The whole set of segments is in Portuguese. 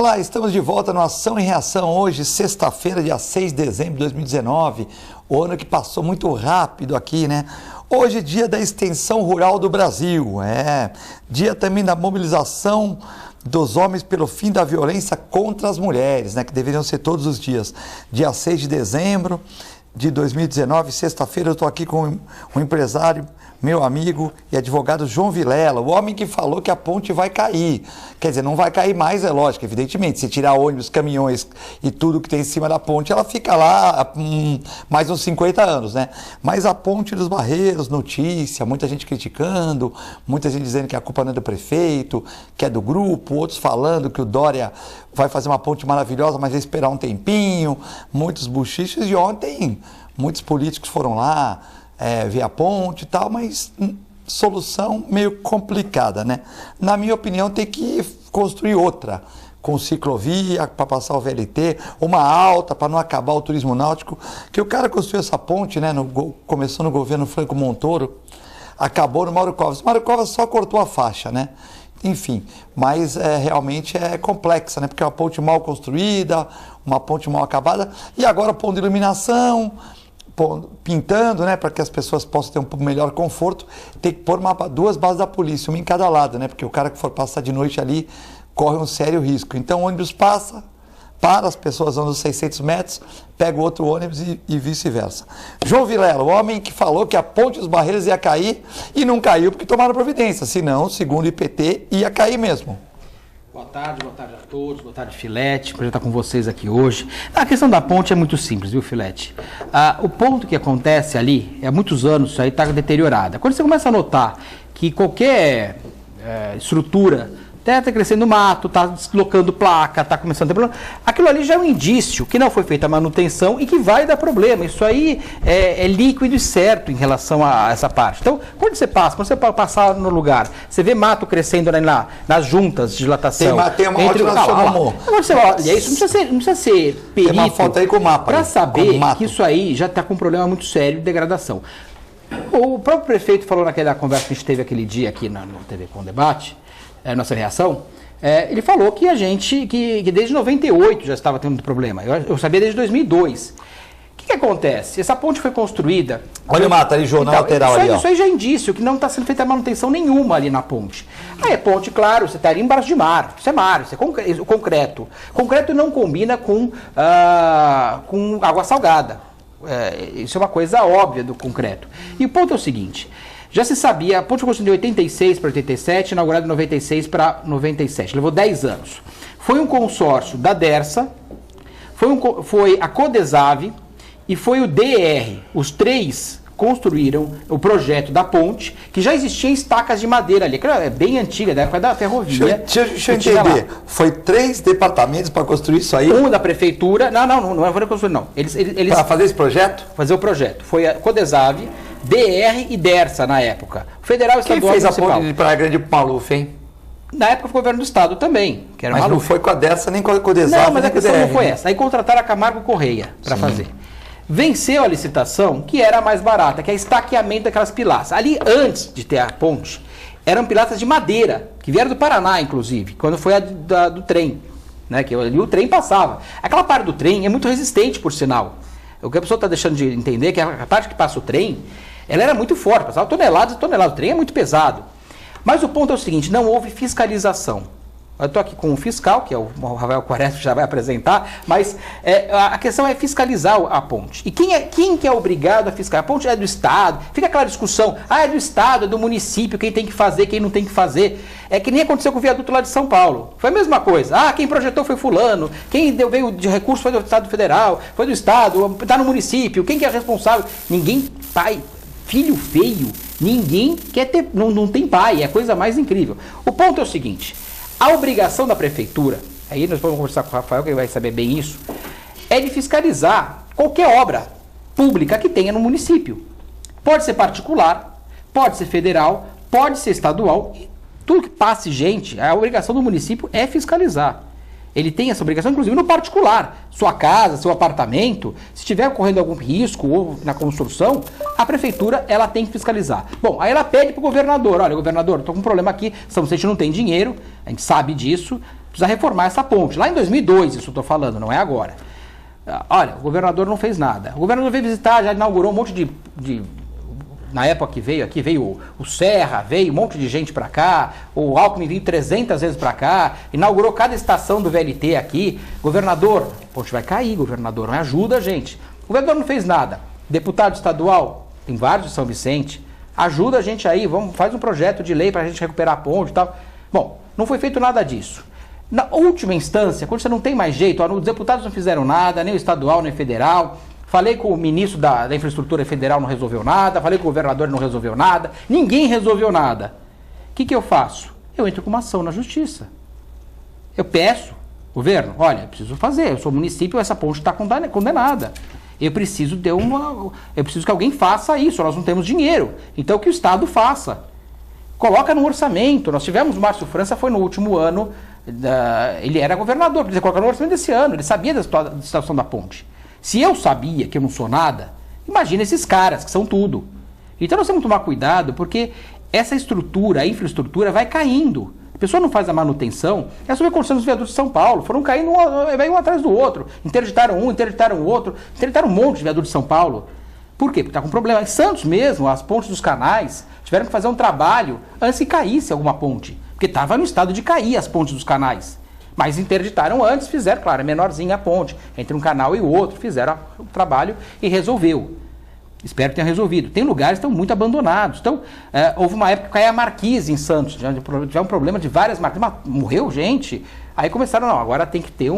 Olá, estamos de volta no Ação e Reação hoje, sexta-feira, dia 6 de dezembro de 2019, o ano que passou muito rápido aqui, né? Hoje é dia da extensão rural do Brasil, dia também da mobilização dos homens pelo fim da violência contra as mulheres, né? Que deveriam ser todos os dias. Dia 6 de dezembro de 2019, sexta-feira, eu estou aqui com um empresário, meu amigo e advogado João Vilela, o homem que falou que a ponte vai cair. Quer dizer, não vai cair mais, é lógico, evidentemente. Se tirar ônibus, caminhões e tudo que tem em cima da ponte, ela fica lá mais uns 50 anos, né? Mas a ponte dos Barreiros, notícia, muita gente criticando, muita gente dizendo que a culpa não é do prefeito, que é do grupo, outros falando que o Dória vai fazer uma ponte maravilhosa, mas vai esperar um tempinho, muitos buchichos, e ontem muitos políticos foram lá, ver a ponte e tal, mas solução meio complicada, né? Na minha opinião, tem que construir outra, com ciclovia para passar o VLT, uma alta para não acabar o turismo náutico, que o cara construiu essa ponte, né? Começou no governo Franco Montoro, acabou no Mauro Covas. Mauro Covas só cortou a faixa, né? Enfim, mas realmente é complexa, né? Porque é uma ponte mal construída, uma ponte mal acabada, e agora pondo iluminação, pintando, né, para que as pessoas possam ter um melhor conforto, tem que pôr duas bases da polícia, uma em cada lado, né, porque o cara que for passar de noite ali corre um sério risco. Então o ônibus passa, para, as pessoas andam 600 metros, pega o outro ônibus e vice-versa. João Vilela, o homem que falou que a ponte dos Barreiros ia cair e não caiu porque tomaram providência, senão, segundo o IPT, ia cair mesmo. Boa tarde a todos, boa tarde, Filete, prazer estar com vocês aqui hoje. A questão da ponte é muito simples, viu, Filete? O ponto que acontece ali, há muitos anos, isso aí está deteriorado. Quando você começa a notar que qualquer estrutura está crescendo mato, está deslocando placa, está começando a ter problema, aquilo ali já é um indício que não foi feita a manutenção e que vai dar problema. Isso aí é líquido e certo em relação a essa parte. Então, quando você passar no lugar, você vê mato crescendo nas juntas de dilatação. Tem uma foto nacional. Você olha, isso não precisa ser perito. Tem uma foto aí com o mapa. Para saber que isso aí já está com um problema muito sério de degradação. O próprio prefeito falou naquela conversa que a gente teve aquele dia aqui na TV Com Debate, nossa reação, ele falou que a gente, que desde 98 já estava tendo problema. Eu sabia desde 2002. O que acontece? Essa ponte foi construída... Olha o mato ali, João, na lateral ali, ó. Isso aí já é indício que não está sendo feita manutenção nenhuma ali na ponte. Aí é ponte, claro, você está ali embaixo de mar. Isso é mar, isso é concreto. Concreto não combina com água salgada. Isso é uma coisa óbvia do concreto. E o ponto é o seguinte... Já se sabia, a ponte foi construída de 86 para 87, inaugurada de 96 para 97. Levou 10 anos. Foi um consórcio da Dersa, foi a Codesave e foi o DR. Os três construíram o projeto da ponte, que já existiam estacas de madeira ali, que é bem antiga, da época da ferrovia. Deixa eu entender. Foi 3 departamentos para construir isso aí? Um da prefeitura. Não é para construir, não. Eles para fazer esse projeto? Fazer o projeto. Foi a Codesave, DR e Dersa na época. Federal e estadual. Quem fez a ponte de Praia Grande pro Maluf, hein? Na época foi o governo do estado também, que era mas Maluf. Não foi com a Dersa nem com a Codesave. Não, mas a questão não foi essa. Aí contrataram a Camargo Correia para fazer. Venceu a licitação, que era a mais barata, que é estaqueamento daquelas pilastras. Ali, antes de ter a ponte, eram pilastras de madeira, que vieram do Paraná, inclusive, quando foi a do trem, né? Que ali o trem passava. Aquela parte do trem é muito resistente, por sinal. O que a pessoa está deixando de entender é que a parte que passa o trem, ela era muito forte, passava toneladas e toneladas. O trem é muito pesado. Mas o ponto é o seguinte, não houve fiscalização. Eu estou aqui com o fiscal, que é o Rafael Quaresma, que já vai apresentar, mas a questão é fiscalizar a ponte. E quem que é obrigado a fiscalizar? A ponte é do Estado, fica aquela discussão, é do Estado, é do município, quem tem que fazer, quem não tem que fazer. É que nem aconteceu com o viaduto lá de São Paulo. Foi a mesma coisa. Quem projetou foi fulano, quem veio de recurso foi do Estado Federal, foi do Estado, está no município, quem que é responsável? Ninguém, filho feio, ninguém quer ter, não tem pai, é a coisa mais incrível. O ponto é o seguinte... A obrigação da prefeitura, aí nós vamos conversar com o Rafael, que ele vai saber bem isso, é de fiscalizar qualquer obra pública que tenha no município. Pode ser particular, pode ser federal, pode ser estadual, tudo que passe gente, a obrigação do município é fiscalizar. Ele tem essa obrigação, inclusive, no particular. Sua casa, seu apartamento, se estiver ocorrendo algum risco ou na construção, a prefeitura ela tem que fiscalizar. Bom, aí ela pede para o governador, olha, governador, estou com um problema aqui, São Vicente não tem dinheiro, a gente sabe disso, precisa reformar essa ponte. Lá em 2002, isso eu estou falando, não é agora. Olha, o governador não fez nada. O governador veio visitar, já inaugurou um monte de na época que veio aqui, veio o Serra, veio um monte de gente para cá, o Alckmin veio 300 vezes para cá, inaugurou cada estação do VLT aqui. Governador, a ponte vai cair, governador, não ajuda a gente. O governador não fez nada. Deputado estadual, tem vários de São Vicente, ajuda a gente aí, faz um projeto de lei para a gente recuperar a ponte e tal. Bom, não foi feito nada disso. Na última instância, quando você não tem mais jeito, os deputados não fizeram nada, nem o estadual, nem o federal. Falei com o ministro da Infraestrutura Federal, não resolveu nada. Falei com o governador, não resolveu nada. Ninguém resolveu nada. O que eu faço? Eu entro com uma ação na justiça. Eu peço, governo, olha, eu preciso fazer. Eu sou município, essa ponte está condenada. Eu preciso que alguém faça isso. Nós não temos dinheiro. Então que o Estado faça. Coloca no orçamento. Nós tivemos o Márcio França, foi no último ano, ele era governador, precisa colocar no orçamento desse ano. Ele sabia da situação da ponte. Se eu sabia que eu não sou nada, imagina esses caras que são tudo. Então nós temos que tomar cuidado, porque essa estrutura, a infraestrutura vai caindo. A pessoa não faz a manutenção. É sobre a construção dos viadutos de São Paulo. Foram caindo um atrás do outro. Interditaram um, interditaram o outro. Interditaram um monte de viadutos de São Paulo. Por quê? Porque está com problema. Em Santos mesmo, as pontes dos canais tiveram que fazer um trabalho antes que caísse alguma ponte. Porque estava no estado de cair as pontes dos canais. Mas interditaram antes, fizeram, claro, é menorzinha a ponte. Entre um canal e o outro, fizeram o trabalho e resolveu. Espero que tenha resolvido. Tem lugares que estão muito abandonados. Então, houve uma época que caiu a Marquise em Santos. Já um problema de várias marquises. Morreu gente. Aí começaram, não, agora tem que ter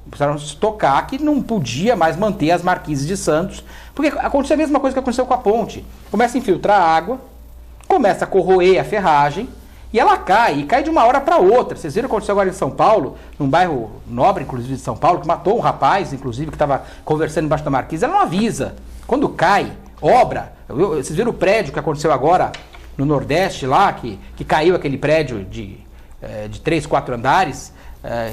começaram a se tocar que não podia mais manter as marquises de Santos. Porque aconteceu a mesma coisa que aconteceu com a ponte. Começa a infiltrar água, começa a corroer a ferragem, e ela cai, de uma hora para outra. Vocês viram o que aconteceu agora em São Paulo, num bairro nobre, inclusive, de São Paulo, que matou um rapaz, inclusive, que estava conversando embaixo da marquise. Ela não avisa. Quando cai, obra. Vocês viram o prédio que aconteceu agora no Nordeste, lá, que caiu aquele prédio de 3, 4 andares,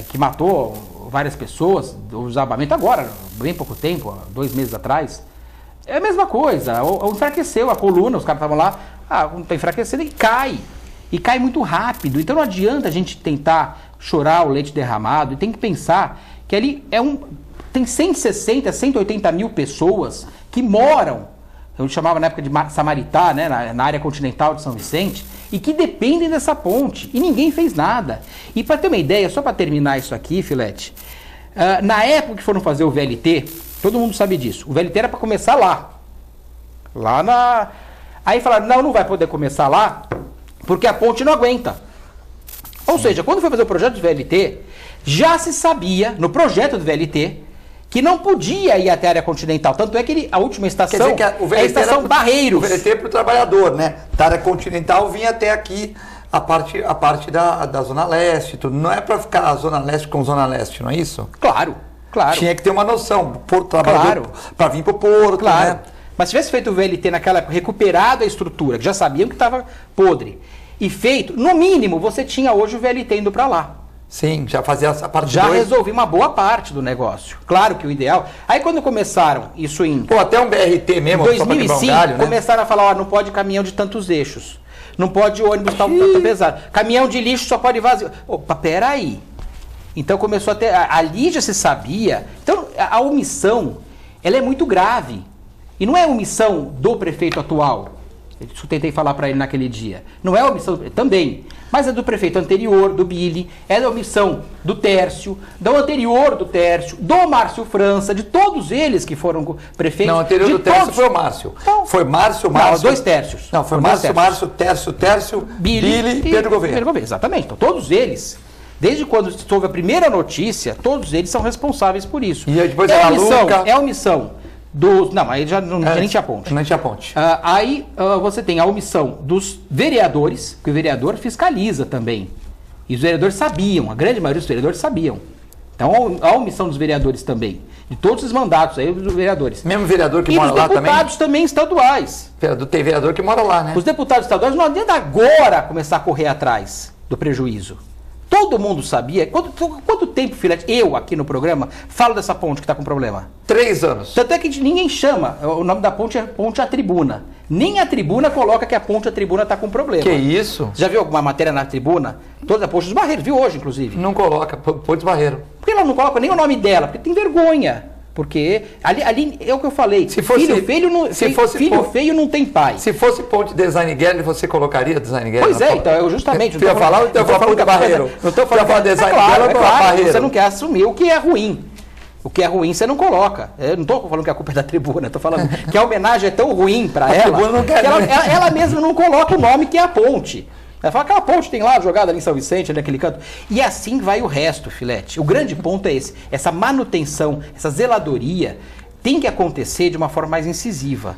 que matou várias pessoas, o desabamento agora, bem pouco tempo, 2 meses atrás. É a mesma coisa. Enfraqueceu a coluna, os caras estavam lá, está enfraquecendo e cai. E cai muito rápido. Então não adianta a gente tentar chorar o leite derramado. E tem que pensar que ali tem 160, 180 mil pessoas que moram, eu chamava na época de Samaritá, né, na área continental de São Vicente, e que dependem dessa ponte. E ninguém fez nada. E para ter uma ideia, só para terminar isso aqui, Filete, na época que foram fazer o VLT, todo mundo sabe disso, o VLT era para começar lá. Aí falaram, não vai poder começar lá, porque a ponte não aguenta. Ou seja, quando foi fazer o projeto do VLT, já se sabia, no projeto do VLT, que não podia ir até a área continental. Tanto é que a última estação é a estação Barreiros. O VLT para o trabalhador, né? Da área continental vinha até aqui a parte da Zona Leste. Tudo. Não é para ficar a Zona Leste com Zona Leste, não é isso? Claro. Tinha que ter uma noção. Trabalhador para vir para o porto, claro. Né? Mas se tivesse feito o VLT naquela época, recuperado a estrutura, que já sabiam que estava podre, e feito, no mínimo, você tinha hoje o VLT indo para lá. Sim, já fazia essa parte. Já resolvi uma boa parte do negócio. Claro que o ideal... Aí quando começaram isso em... até um BRT mesmo, 2005, só pra galho, né? Começaram a falar, não pode caminhão de tantos eixos. Não pode ônibus tanto pesado. Caminhão de lixo só pode vazio. Opa, peraí. Então começou a ter... Ali já se sabia. Então a omissão, ela é muito grave. E não é omissão do prefeito atual. Isso eu tentei falar para ele naquele dia. Não é omissão também, mas é do prefeito anterior, do Billy, é da omissão do Tércio, do anterior do Tércio, do Márcio França, de todos eles que foram prefeitos. Não, o anterior do Tércio foi o Márcio. Não, foi Márcio. Não, 2 Tércios. Não, foi Márcio, Tércio, Billy e Pedro Gouveia. Exatamente. Então todos eles, desde quando houve a primeira notícia, todos eles são responsáveis por isso. E depois é a omissão. Não, aí já nem tinha ponte. Nem tinha ponte. Aí você tem a omissão dos vereadores, que o vereador fiscaliza também. E os vereadores sabiam, a grande maioria dos vereadores sabiam. Então a omissão dos vereadores também. De todos os mandatos aí dos vereadores. Mesmo vereador que mora lá também? E os deputados também estaduais. Tem vereador que mora lá, né? Os deputados estaduais não adianta agora começar a correr atrás do prejuízo. Todo mundo sabia. Quanto tempo, Filete, eu aqui no programa, falo dessa ponte que está com problema? 3 anos. Tanto é que ninguém chama, o nome da ponte é Ponte à Tribuna. Nem a Tribuna coloca que a Ponte à Tribuna está com problema. Que isso? Já viu alguma matéria na Tribuna? Toda a Ponte dos Barreiros, viu hoje, inclusive? Não coloca, Ponte dos Barreiros. Por que ela não coloca nem o nome dela? Porque tem vergonha. Porque ali é o que eu falei. Se fosse, filho feio não tem pai. Se fosse Ponte Design Gallery, você colocaria Design Gallery? Pois é, então eu justamente... Você ia falar ou então Ponte do Barreiro? Não estou falando que Design Gallery ou Barreiro? Você não quer assumir o que é ruim. O que é ruim você não coloca. Eu não estou falando que a culpa é da Tribuna, estou falando que a homenagem é tão ruim para ela que ela mesma não coloca o nome que é a ponte. Ela fala, aquela ponte tem lá jogada ali em São Vicente, ali naquele canto. E assim vai o resto, Filete. O grande ponto é esse. Essa manutenção, essa zeladoria tem que acontecer de uma forma mais incisiva.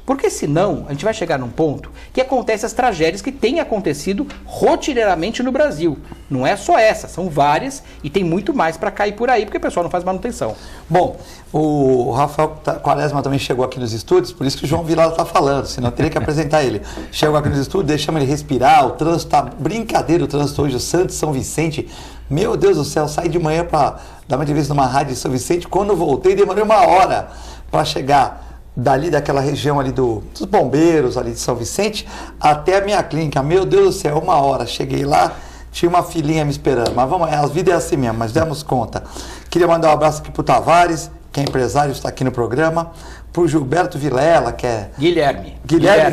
Porque senão a gente vai chegar num ponto que acontecem as tragédias que têm acontecido rotineiramente no Brasil. Não é só essa, são várias e tem muito mais para cair por aí, porque o pessoal não faz manutenção. Bom, o Rafael Quaresma também chegou aqui nos estúdios, por isso que o João Vilela está falando, senão eu teria que apresentar ele. Chegou aqui nos estúdios, deixamos ele respirar, o trânsito está brincadeira, o trânsito hoje, o Santos, São Vicente. Meu Deus do céu, saí de manhã para dar uma entrevista numa rádio de São Vicente, quando voltei demorei 1 hora para chegar dali daquela região ali dos bombeiros ali de São Vicente até a minha clínica. Meu Deus do céu, 1 hora. Cheguei lá, tinha uma filhinha me esperando. Mas vamos, a vida é assim mesmo, mas demos conta. Queria mandar um abraço aqui pro Tavares, que é empresário, está aqui no programa, pro Gilberto Vilela, que é... Guilherme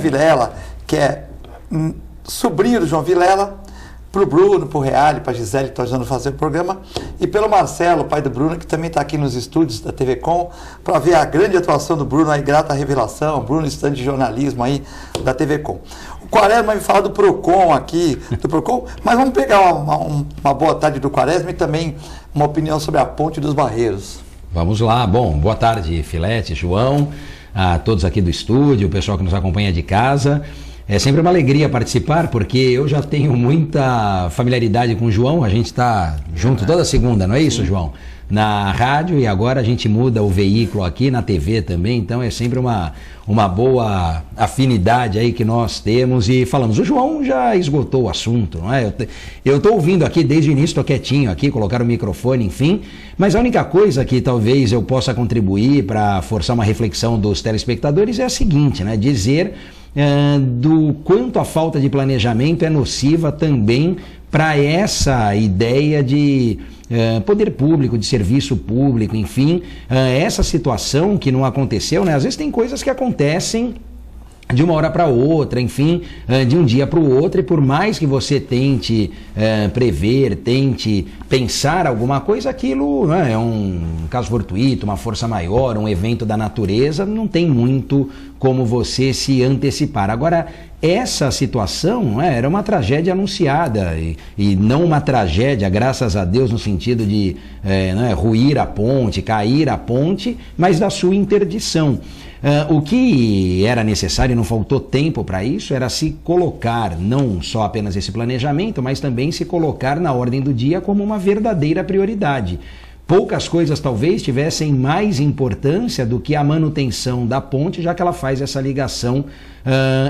Vilela, que é sobrinho do João Vilela, pro Bruno, pro Reale, pra Gisele, que está ajudando a fazer o programa, e pelo Marcelo, pai do Bruno, que também está aqui nos estúdios da TV Com, para ver a grande atuação do Bruno, aí, grata revelação, Bruno, estudante de jornalismo aí da TV Com. O Quaresma vai me falar do Procon aqui, do Procon, mas vamos pegar uma boa tarde do Quaresma e também uma opinião sobre a Ponte dos Barreiros. Vamos lá, bom, boa tarde, Filete, João, a todos aqui do estúdio, o pessoal que nos acompanha de casa. É sempre uma alegria participar, porque eu já tenho muita familiaridade com o João, a gente está junto toda segunda, não é isso, João? Na rádio, e agora a gente muda o veículo aqui na TV também, então é sempre uma boa afinidade aí que nós temos e falamos. O João já esgotou o assunto, não é? Eu estou ouvindo aqui desde o início, estou quietinho aqui, colocar o microfone, enfim, mas a única coisa que talvez eu possa contribuir para forçar uma reflexão dos telespectadores é a seguinte, né? Dizer do quanto a falta de planejamento é nociva também para essa ideia de poder público, de serviço público, enfim, essa situação que não aconteceu, né? Às vezes tem coisas que acontecem de uma hora para outra, enfim, de um dia para o outro, e por mais que você tente prever, tente pensar alguma coisa, aquilo é um caso fortuito, uma força maior, um evento da natureza, não tem muito como você se antecipar. Agora, essa situação era uma tragédia anunciada e não uma tragédia, graças a Deus, no sentido de ruir a ponte, cair a ponte, mas da sua interdição. O que era necessário, e não faltou tempo para isso, era se colocar, não só apenas esse planejamento, mas também se colocar na ordem do dia como uma verdadeira prioridade. Poucas coisas talvez tivessem mais importância do que a manutenção da ponte, já que ela faz essa ligação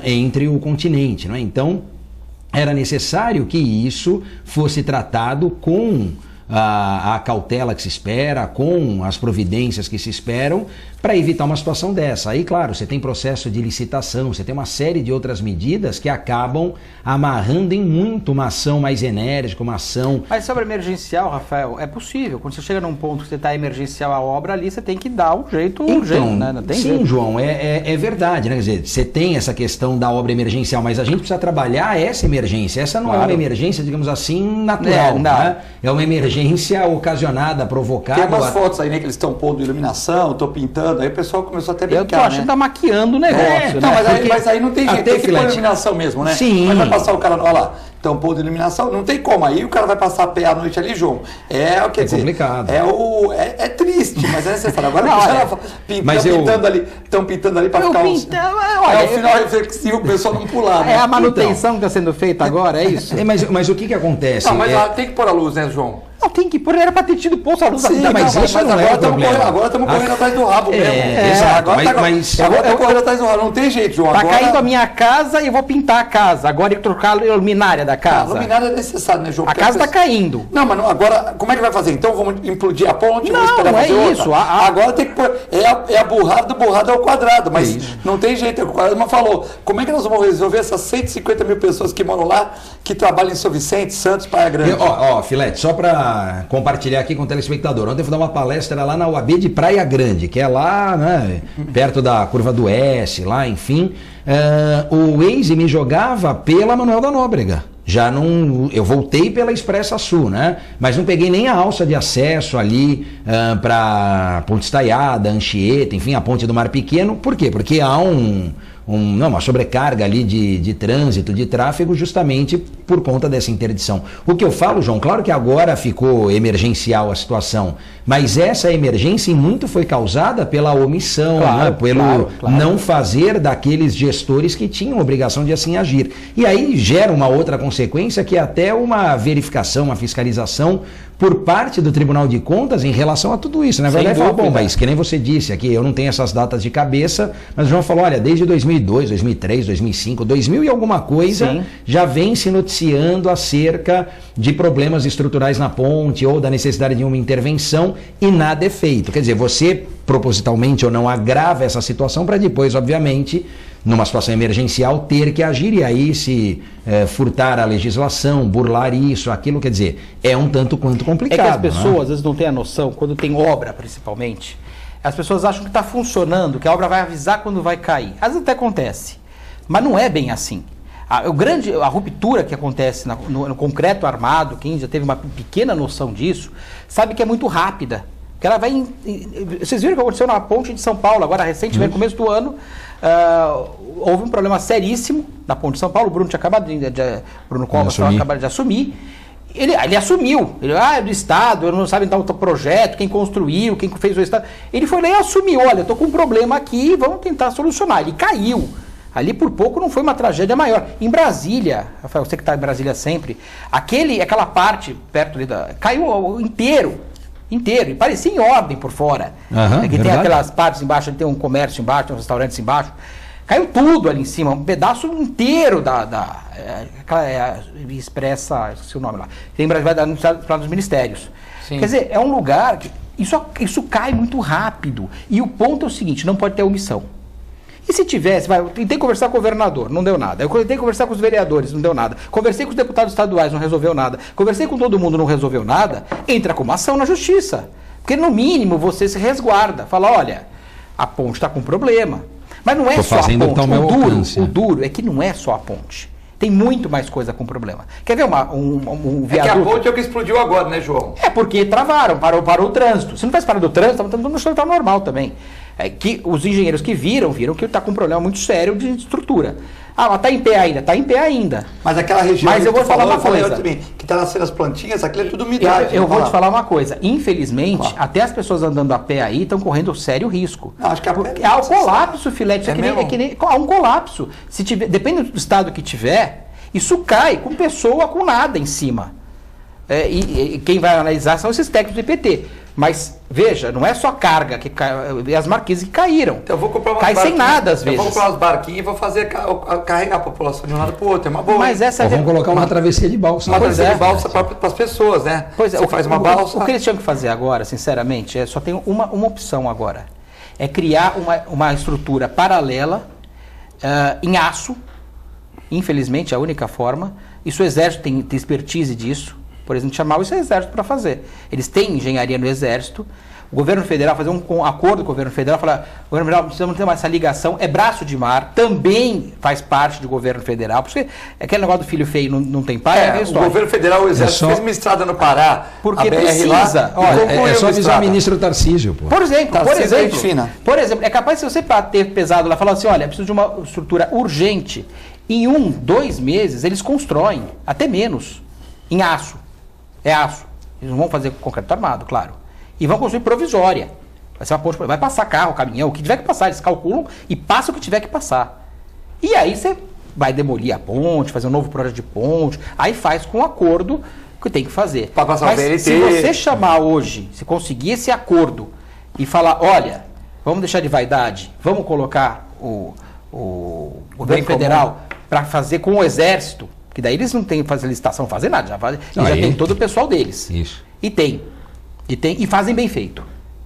entre o continente, não é? Então, era necessário que isso fosse tratado com a cautela que se espera, com as providências que se esperam, para evitar uma situação dessa. Aí, claro, você tem processo de licitação, você tem uma série de outras medidas que acabam amarrando em muito uma ação mais enérgica, uma ação... Mas sobre emergencial, Rafael, é possível. Quando você chega num ponto que você está emergencial a obra ali, você tem que dar um jeito, né? Não tem sim, jeito. João, é verdade, né? Quer dizer, você tem essa questão da obra emergencial, mas a gente precisa trabalhar essa emergência. Essa não é uma emergência, digamos assim, natural, né? É uma emergência ocasionada, provocada... Tem umas fotos aí, né, que eles estão pondo iluminação, estão pintando, aí o pessoal começou até a brincar, eu tô achando que tá maquiando o negócio, Não, né? mas aí não tem jeito, tem que pôr iluminação mesmo, né? Sim. Mas vai passar o cara, olha lá, estão pondo iluminação, não tem como, aí o cara vai passar a pé à noite ali, João. Quer dizer, complicado. É triste, mas é necessário. Agora estão pintando ali para ficar o final reflexivo, o pessoal não pular, né? É a manutenção que está sendo feita agora, é isso? Mas o que acontece? Não, mas tem que pôr a luz, né, João? Não, tem que pôr, era para ter tido poço à luz. Sim, mas isso não é o problema. Agora estamos correndo atrás do rabo mesmo. Exato. Agora tá correndo atrás do rabo, não tem jeito, João. Tá caindo a minha casa e eu vou pintar a casa. Agora eu trocar a luminária da casa. A luminária é necessário, né, João? A casa tá caindo. Não, mas agora, como é que vai fazer? Então vamos implodir a ponte? Não, vamos esperar não é fazer isso. outra? Agora tem que pôr, é a burrada do burrado ao quadrado, mas não tem jeito, é o quadrado, mas falou, como é que nós vamos resolver essas 150 mil pessoas que moram lá, que trabalham em São Vicente, Santos, Praia Grande? Filete, só para compartilhar aqui com o telespectador, ontem eu fui dar uma palestra lá na UAB de Praia Grande, que é lá, né, perto da Curva do S, lá, enfim, o Waze me jogava pela Manuel da Nóbrega. Já não, eu voltei pela Expressa Sul, né? Mas não peguei nem a alça de acesso ali para Ponte Estaiada, Anchieta, enfim, a Ponte do Mar Pequeno. Por quê? Porque há uma sobrecarga ali de trânsito, de tráfego, justamente por conta dessa interdição. O que eu falo, João, claro que agora ficou emergencial a situação, mas essa emergência em muito foi causada pela omissão, né? Pelo não fazer daqueles gestores que tinham obrigação de assim agir. E aí gera uma outra consequência, que é até uma verificação, uma fiscalização por parte do Tribunal de Contas em relação a tudo isso. Na verdade, fala, bom, mas que nem você disse aqui, eu não tenho essas datas de cabeça, mas o João falou, olha, desde 2002, 2003, 2005, 2000 e alguma coisa, já vem se noticiando acerca de problemas estruturais na ponte ou da necessidade de uma intervenção e nada é feito. Quer dizer, você propositalmente ou não agrava essa situação para depois, obviamente, numa situação emergencial, ter que agir e aí se furtar a legislação, burlar isso, aquilo, quer dizer, é um tanto quanto complicado. É que as pessoas às vezes não têm a noção, quando tem obra principalmente, as pessoas acham que está funcionando, que a obra vai avisar quando vai cair. Às vezes até acontece, mas não é bem assim. A ruptura que acontece no concreto armado, quem já teve uma pequena noção disso, sabe que é muito rápida. Que ela vai. Vocês viram o que aconteceu na ponte de São Paulo, agora recentemente, no começo do ano, houve um problema seríssimo na ponte de São Paulo. O Bruno tinha acabado Bruno Covas tinha acabado de assumir. Ele assumiu. Ele é do Estado, não sabe então o projeto, quem construiu, quem fez o Estado. Ele foi lá e assumiu: olha, eu estou com um problema aqui, vamos tentar solucionar. Ele caiu. Ali por pouco não foi uma tragédia maior. Em Brasília, Rafael, você que está em Brasília sempre, aquela parte perto ali caiu inteiro, e parecia em ordem por fora. Que tem aquelas partes embaixo, tem um comércio embaixo, tem um restaurante embaixo. Caiu tudo ali em cima, um pedaço inteiro Expressa, esqueci o nome lá. Tem em Brasília, para os ministérios. Sim. Quer dizer, é um lugar que isso cai muito rápido. E o ponto é o seguinte, não pode ter omissão. E se tivesse, eu tentei conversar com o governador, não deu nada. Eu tentei conversar com os vereadores, não deu nada. Conversei com os deputados estaduais, não resolveu nada. Conversei com todo mundo, não resolveu nada. Entra com uma ação na justiça. Porque no mínimo você se resguarda. Fala, olha, a ponte está com problema. Mas não é só a ponte. O duro é que não é só a ponte. Tem muito mais coisa com problema. Quer ver um viaduto? É que a ponte é o que explodiu agora, né, João? É porque travaram, parou o trânsito. Se não tivesse parado o trânsito, estava normal também. É que os engenheiros que viram que está com um problema muito sério de estrutura. Ah, mas está em pé ainda? Está em pé ainda. Mas aquela região mas eu vou falar uma coisa. Que está nascendo as plantinhas, aquilo é tudo umidade. Eu vou te falar uma coisa. Infelizmente, até as pessoas andando a pé aí estão correndo sério risco. Não, acho que há um colapso, Filete. Há um colapso. Se tiver, depende do estado que tiver, isso cai com pessoa, com nada em cima. E quem vai analisar são esses técnicos do IPT. Mas, veja, não é só carga que cai, as marquises que caíram. Então, eu vou comprar cai sem nada, às vezes. Eu vou comprar os barquinhos e vou fazer carregar a população de um lado para o outro. É uma boa. Mas vamos colocar uma travessia de balsa. Uma travessia de balsa para as pessoas, né? Pois é, você faz uma balsa. O que eles tinham que fazer agora, sinceramente, só tem uma opção agora. É criar uma estrutura paralela em aço. Infelizmente, é a única forma. Isso o Exército tem expertise disso. Por exemplo, chamar o Exército para fazer. Eles têm engenharia no Exército. O governo federal, fazer um acordo com o governo federal, falar, o governo federal, precisamos ter essa ligação, é braço de mar, também faz parte do governo federal, porque aquele negócio do filho feio não tem pai, o governo federal, o Exército fez uma estrada no Pará, porque a BR precisa. Lá, é só avisar o ministro Tarcísio, pô. Por exemplo, é capaz, se você ter pesado lá, falar assim, olha, preciso de uma estrutura urgente, em 2 meses eles constroem, até menos, em aço. É aço. Eles não vão fazer com concreto armado, claro. E vão construir provisória. Vai ser uma ponte, vai passar carro, caminhão, o que tiver que passar, eles calculam e passam o que tiver que passar. E aí você vai demolir a ponte, fazer um novo projeto de ponte, aí faz com acordo que tem que fazer. Pra passar o VLT. Se você chamar hoje, se conseguir esse acordo e falar, olha, vamos deixar de vaidade, vamos colocar o governo federal para fazer com o Exército, que daí eles não têm que fazer licitação, fazer nada, já tem todo o pessoal deles. Isso. E fazem bem feito.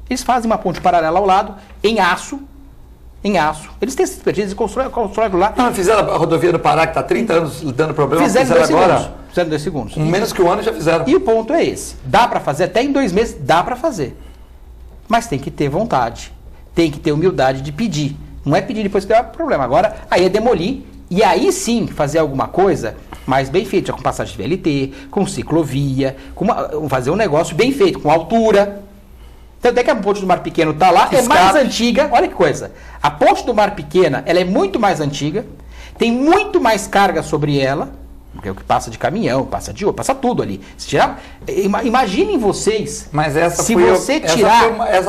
Eles fazem uma ponte paralela ao lado, em aço. Eles têm essa expertise e constroem lá. Não, fizeram a rodovia do Pará, que está há 30 anos dando problema. Fizeram agora. Fizeram em 2 segundos. Menos que um ano já fizeram. E o ponto é esse. Dá para fazer, até em 2 meses dá para fazer. Mas tem que ter vontade. Tem que ter humildade de pedir. Não é pedir depois que dá problema. Agora, aí é demolir. E aí sim fazer alguma coisa mais bem feita, com passagem de VLT, com ciclovia, fazer um negócio bem feito, com altura. Tanto é que a ponte do Mar Pequeno está lá, é mais antiga. Olha que coisa. A ponte do Mar Pequeno, ela é muito mais antiga, tem muito mais carga sobre ela, porque é o que passa de caminhão, passa de ouro, passa tudo ali. Se tirar, imaginem vocês. Mas essa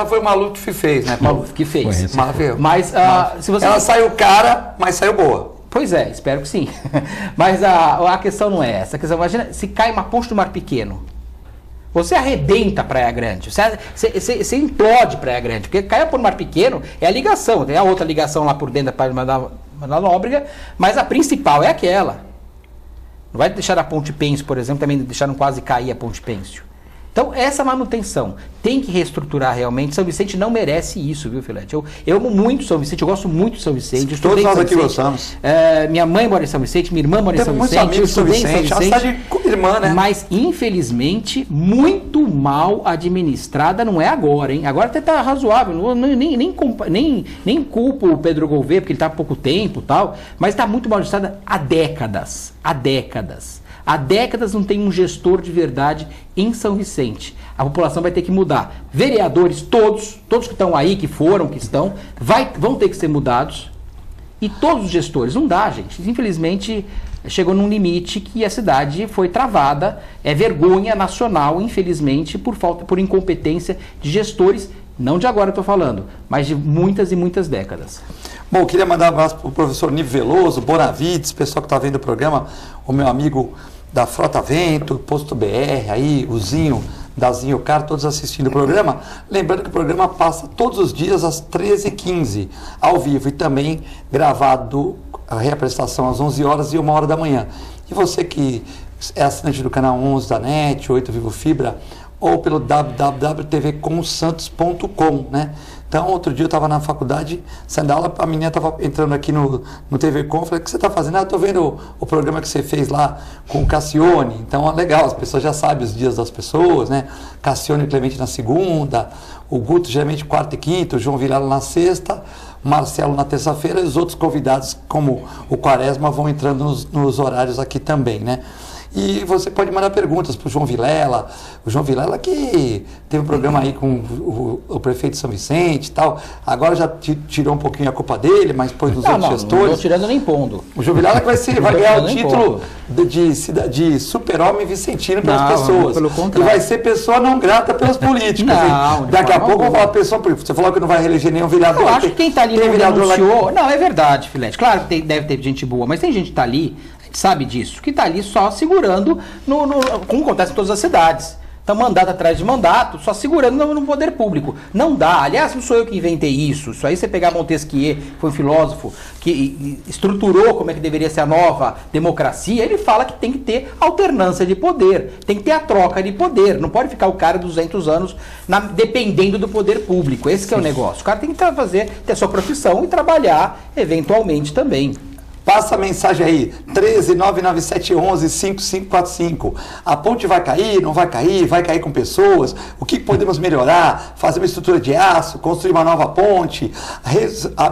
foi o Maluf que fez, né? Maluf que fez. Mas ela saiu cara, mas saiu boa. Pois é, espero que sim. Mas a questão não é essa. A questão, imagina se cai uma ponte do Mar Pequeno. Você arrebenta Praia Grande, você implode Praia Grande, porque cair por Mar Pequeno é a ligação, tem a outra ligação lá por dentro da Nóbrega, mas a principal é aquela. Não vai deixar a Ponte Pêncio, por exemplo, também deixaram quase cair a Ponte Pêncio. Então, essa manutenção tem que reestruturar realmente. São Vicente não merece isso, viu, Filete? Eu amo muito São Vicente, eu gosto muito de São Vicente. Todos nós aqui gostamos. Minha mãe mora em São Vicente, minha irmã mora em São Vicente. Temos muitos amigos em São Vicente. É uma cidade irmã, né? Mas, infelizmente, muito mal administrada não é agora, hein? Agora até está razoável. Nem culpo o Pedro Gouveia, porque ele está há pouco tempo e tal, mas está muito mal administrada há décadas. Há décadas não tem um gestor de verdade em São Vicente. A população vai ter que mudar. Vereadores, todos que estão aí, que foram, que estão, vão ter que ser mudados. E todos os gestores. Não dá, gente. Infelizmente, chegou num limite que a cidade foi travada. É vergonha nacional, infelizmente, por incompetência de gestores. Não de agora estou falando, mas de muitas e muitas décadas. Bom, queria mandar um abraço para o professor Nive Veloso, Bonavides, pessoal que está vendo o programa, o meu amigo da Frota Vento, Posto BR, aí, o Zinho, Dazinho Car, todos assistindo o programa. Lembrando que o programa passa todos os dias às 13h15, ao vivo, e também gravado, a reapresentação às 11 horas e 1 hora da manhã. E você que é assinante do canal 11 da NET, 8 Vivo Fibra, ou pelo www.tvcomsantos.com, né? Então, outro dia eu estava na faculdade, saindo da aula, a menina estava entrando aqui no TV Com, falei, o que você está fazendo? Eu estou vendo o programa que você fez lá com o Cassione. Então, é legal, as pessoas já sabem os dias das pessoas, né? Cassione e Clemente na segunda, o Guto geralmente quarta e quinta, o João Vilela na sexta, o Marcelo na terça-feira, e os outros convidados, como o Quaresma, vão entrando nos horários aqui também, né? E você pode mandar perguntas para o João Vilela que teve um programa aí com o prefeito de São Vicente e tal, agora já tirou um pouquinho a culpa dele, mas pôs nos outros gestores. Não estou tirando nem pondo. O João Vilela vai ganhar o título de super-homem vicentino pelas pessoas. Pelo contrário. E vai ser pessoa não grata pelos políticos. Daqui a pouco eu vou falar você falou que não vai reeleger nenhum vereador. Eu acho que quem está ali não denunciou. Não, é verdade, Filete. Claro que deve ter gente boa, mas tem gente que está ali, sabe disso, que está ali só segurando, como acontece em todas as cidades. Então, mandato atrás de mandato, só segurando no poder público. Não dá. Aliás, não sou eu que inventei isso. Isso aí você pegar Montesquieu, que foi um filósofo que estruturou como é que deveria ser a nova democracia, ele fala que tem que ter alternância de poder, tem que ter a troca de poder. Não pode ficar o cara 200 anos dependendo do poder público. Esse que é o negócio. O cara tem que ter a sua profissão e trabalhar eventualmente também. Passa a mensagem aí, 13997115545. A ponte vai cair, não vai cair, vai cair com pessoas? O que podemos melhorar? Fazer uma estrutura de aço, construir uma nova ponte,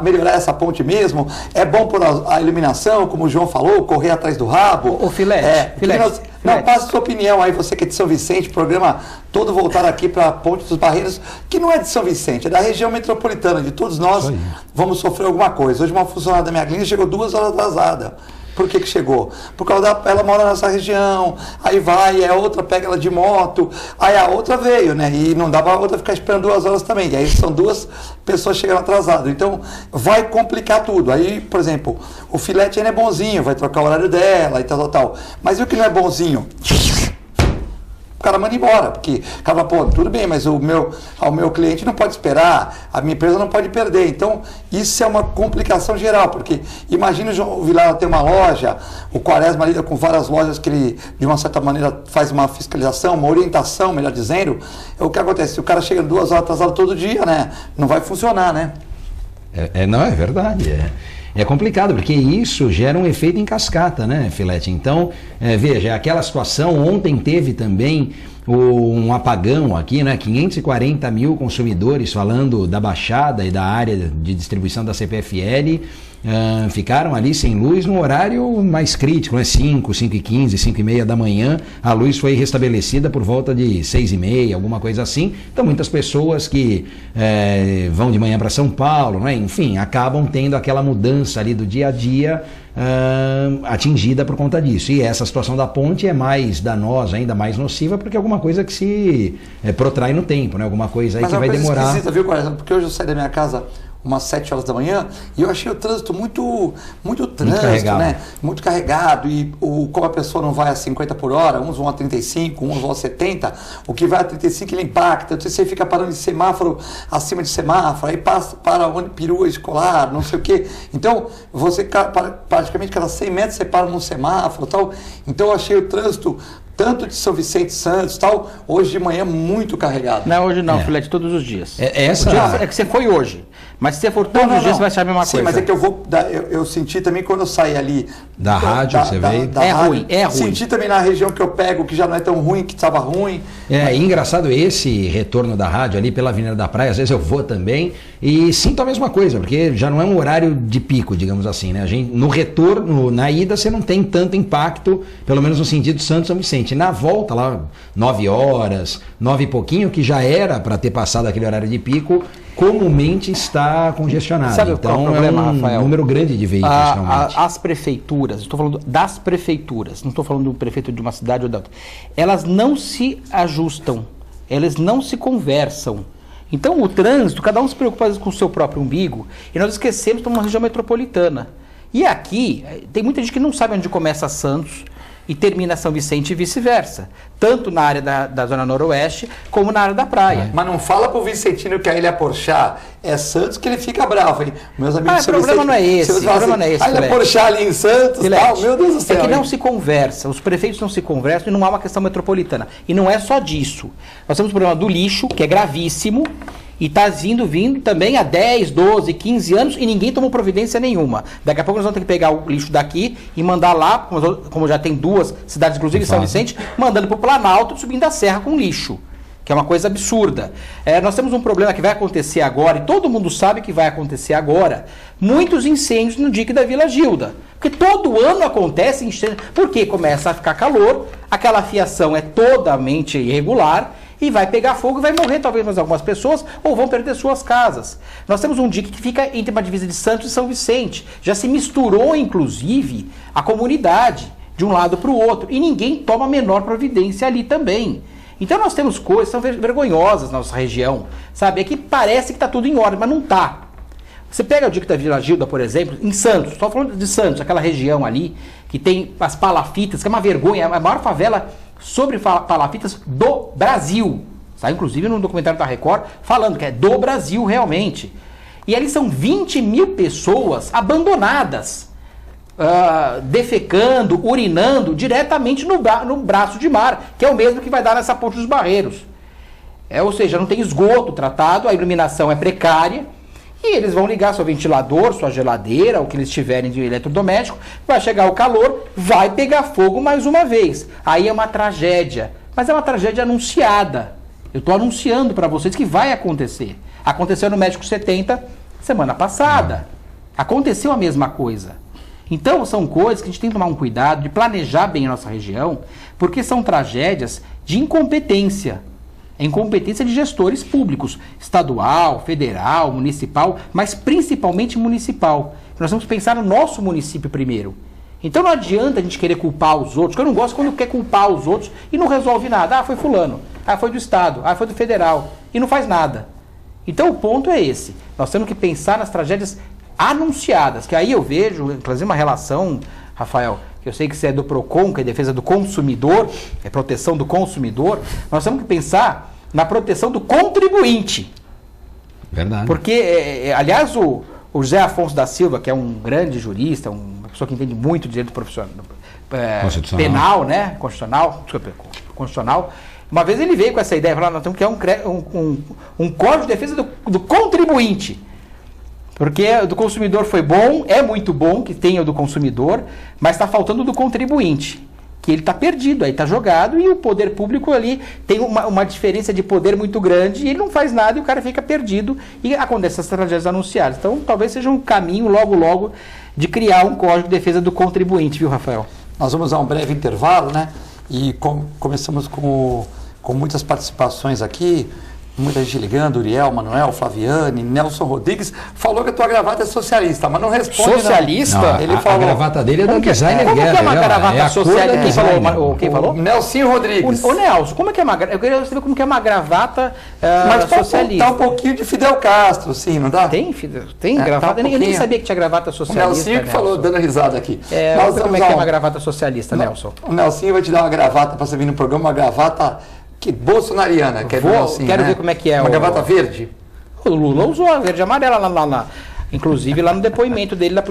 melhorar essa ponte mesmo? É bom por a iluminação, como o João falou, correr atrás do rabo? O Filete, Não, passa sua opinião aí, você que é de São Vicente, programa todo voltado aqui para a Ponte dos Barreiros, que não é de São Vicente, é da região metropolitana, de todos nós vamos sofrer alguma coisa. Hoje uma funcionária da minha clínica chegou 2 horas atrasada. Por que chegou? Por causa ela mora nessa região, aí vai, a outra pega ela de moto, aí a outra veio, né? E não dá para a outra ficar esperando 2 horas também. E aí são 2 pessoas chegando atrasadas. Então vai complicar tudo. Aí, por exemplo, o Filete ainda é bonzinho, vai trocar o horário dela e tal. Mas e o que não é bonzinho? cara manda embora, porque o cara fala, pô, tudo bem, mas o meu cliente não pode esperar, a minha empresa não pode perder. Então, isso é uma complicação geral, porque imagina o João Vilela ter uma loja, o Quaresma lida com várias lojas que ele, de uma certa maneira, faz uma fiscalização, uma orientação, melhor dizendo. O que acontece? Se o cara chega 2 horas atrasado todo dia, né? Não vai funcionar, né? Não, é verdade. É complicado, porque isso gera um efeito em cascata, né, Filete? Então, veja, aquela situação, ontem teve também um apagão aqui, né? 540 mil consumidores, falando da Baixada e da área de distribuição da CPFL, ficaram ali sem luz no horário mais crítico, né? 5, 5h15, 5h30 da manhã, a luz foi restabelecida por volta de 6h30, alguma coisa assim. Então muitas pessoas que vão de manhã para São Paulo, né? Enfim, acabam tendo aquela mudança ali do dia a dia atingida por conta disso. E essa situação da ponte é mais danosa, ainda mais nociva, porque é alguma coisa que se protrai no tempo, né? Alguma coisa aí que vai demorar. Mas é uma coisa esquisita, viu, Quaresma? Porque hoje eu saí da minha casa umas 7 horas da manhã e eu achei o trânsito muito trânsito, né? Muito carregado, e como a pessoa não vai a 50 por hora, uns vão a 35, uns vão a 70, o que vai a 35 ele impacta. Então você fica parando de semáforo acima de semáforo, aí para onde perua escolar, não sei o quê. Então você praticamente cada 100 metros você para num semáforo e tal. Então eu achei o trânsito tanto de São Vicente Santos e tal, hoje de manhã muito carregado. Não, hoje não, Filete, todos os dias. É que você foi hoje. Mas se você for todos os dias, você vai achar a mesma coisa. Sim, mas é que eu senti também quando eu saí ali... Da rádio, você veio... É ruim. Senti também na região que eu pego, que já não é tão ruim, que estava ruim. Engraçado esse retorno da rádio ali pela Avenida da Praia, às vezes eu vou também e sinto a mesma coisa, porque já não é um horário de pico, digamos assim, né? No retorno, na ida, você não tem tanto impacto, pelo menos no sentido Santos-São Vicente. Na volta, lá, 9 horas, 9 e pouquinho, que já era para ter passado aquele horário de pico, comumente está congestionado. Sabe então qual é o problema, um Rafael? Número grande de veículos, realmente. As prefeituras, estou falando das prefeituras, não estou falando do prefeito de uma cidade ou da outra, elas não se ajustam, elas não se conversam. Então o trânsito, cada um se preocupa às vezes, com o seu próprio umbigo, e nós esquecemos que estamos numa região metropolitana. E aqui, tem muita gente que não sabe onde começa Santos e termina São Vicente e vice-versa. Tanto na área da Zona Noroeste, como na área da praia. Mas não fala pro Vicentino que a Ilha Porchá é Santos que ele fica bravo, hein? Meus amigos... o problema não é esse. O problema não é esse, a Ilha Porchá ali em Santos, tal, meu Deus do céu. É que não se conversa, os prefeitos não se conversam e não há uma questão metropolitana. E não é só disso. Nós temos o problema do lixo, que é gravíssimo, e está vindo também há 10, 12, 15 anos e ninguém tomou providência nenhuma. Daqui a pouco nós vamos ter que pegar o lixo daqui e mandar lá, como já tem 2 cidades, inclusive São Vicente, mandando para o Planalto, subindo a serra com lixo, que é uma coisa absurda. Nós temos um problema que vai acontecer agora, e todo mundo sabe que vai acontecer agora, muitos incêndios no dique da Vila Gilda. Porque todo ano acontece incêndio, porque começa a ficar calor, aquela fiação é totalmente irregular, e vai pegar fogo e vai morrer talvez mais algumas pessoas ou vão perder suas casas. Nós temos um dique que fica entre uma divisa de Santos e São Vicente. Já se misturou, inclusive, a comunidade de um lado para o outro e ninguém toma a menor providência ali também. Então nós temos coisas que são vergonhosas na nossa região, sabe? É que parece que está tudo em ordem, mas não está. Você pega o dique da Vila Gilda, por exemplo, em Santos, só falando de Santos, aquela região ali que tem as palafitas, que é uma vergonha, a maior favela sobre palafitas do Brasil. Está inclusive no documentário da Record falando que é do Brasil realmente. E ali são 20 mil pessoas abandonadas, defecando, urinando diretamente no braço de mar, que é o mesmo que vai dar nessa ponte dos Barreiros. Ou seja, não tem esgoto tratado, a iluminação é precária, e eles vão ligar seu ventilador, sua geladeira, o que eles tiverem de eletrodoméstico, vai chegar o calor, vai pegar fogo mais uma vez. Aí é uma tragédia, mas é uma tragédia anunciada. Eu estou anunciando para vocês que vai acontecer. Aconteceu no Médico 70 semana passada. Aconteceu a mesma coisa. Então são coisas que a gente tem que tomar um cuidado de planejar bem a nossa região, porque são tragédias de incompetência. É incompetência de gestores públicos, estadual, federal, municipal, mas principalmente municipal. Nós temos que pensar no nosso município primeiro. Então não adianta a gente querer culpar os outros, que eu não gosto quando quer culpar os outros e não resolve nada. Foi fulano, foi do estado, foi do federal, e não faz nada. Então o ponto é esse. Nós temos que pensar nas tragédias anunciadas, que aí eu vejo, inclusive, uma relação, Rafael, que eu sei que você é do PROCON, que é defesa do consumidor, é proteção do consumidor, nós temos que pensar na proteção do contribuinte. Verdade. Porque, aliás, o José Afonso da Silva, que é um grande jurista, uma pessoa que entende muito de direito profissional, penal, né? Constitucional. Uma vez ele veio com essa ideia, falou, nós temos que criar um código de defesa do contribuinte. Porque o do consumidor foi bom, é muito bom que tenha o do consumidor, mas está faltando o do contribuinte, que ele está perdido, aí está jogado, e o poder público ali tem uma diferença de poder muito grande, e ele não faz nada e o cara fica perdido, e acontece essas tragédias anunciadas. Então talvez seja um caminho logo de criar um código de defesa do contribuinte, viu, Rafael? Nós vamos a um breve intervalo, né? E começamos com muitas participações aqui, muita gente ligando, Uriel, Manuel, Flaviane, Nelson Rodrigues, falou que a tua gravata é socialista, mas não responde. Socialista? Não, ele falou. A gravata dele é do designer Como que é uma gravata socialista? Quem falou? Nelson Rodrigues. O Nelson, como é que é uma gravata? Eu queria saber como que é uma gravata mas socialista. Tá um pouquinho de Fidel Castro, sim, não dá? Tem gravata? Tá um eu nem sabia que tinha gravata O socialista. Nelson que falou, dando risada aqui. Vamos ver como é que é uma gravata socialista, Nelson. O Nelson vai te dar uma gravata para você vir no programa, uma gravata bolsonariana, que é do Nelson, quero né? ver como é que é. Uma gravata verde. O Lula usou a verde e amarela lá. Inclusive lá no depoimento dele lá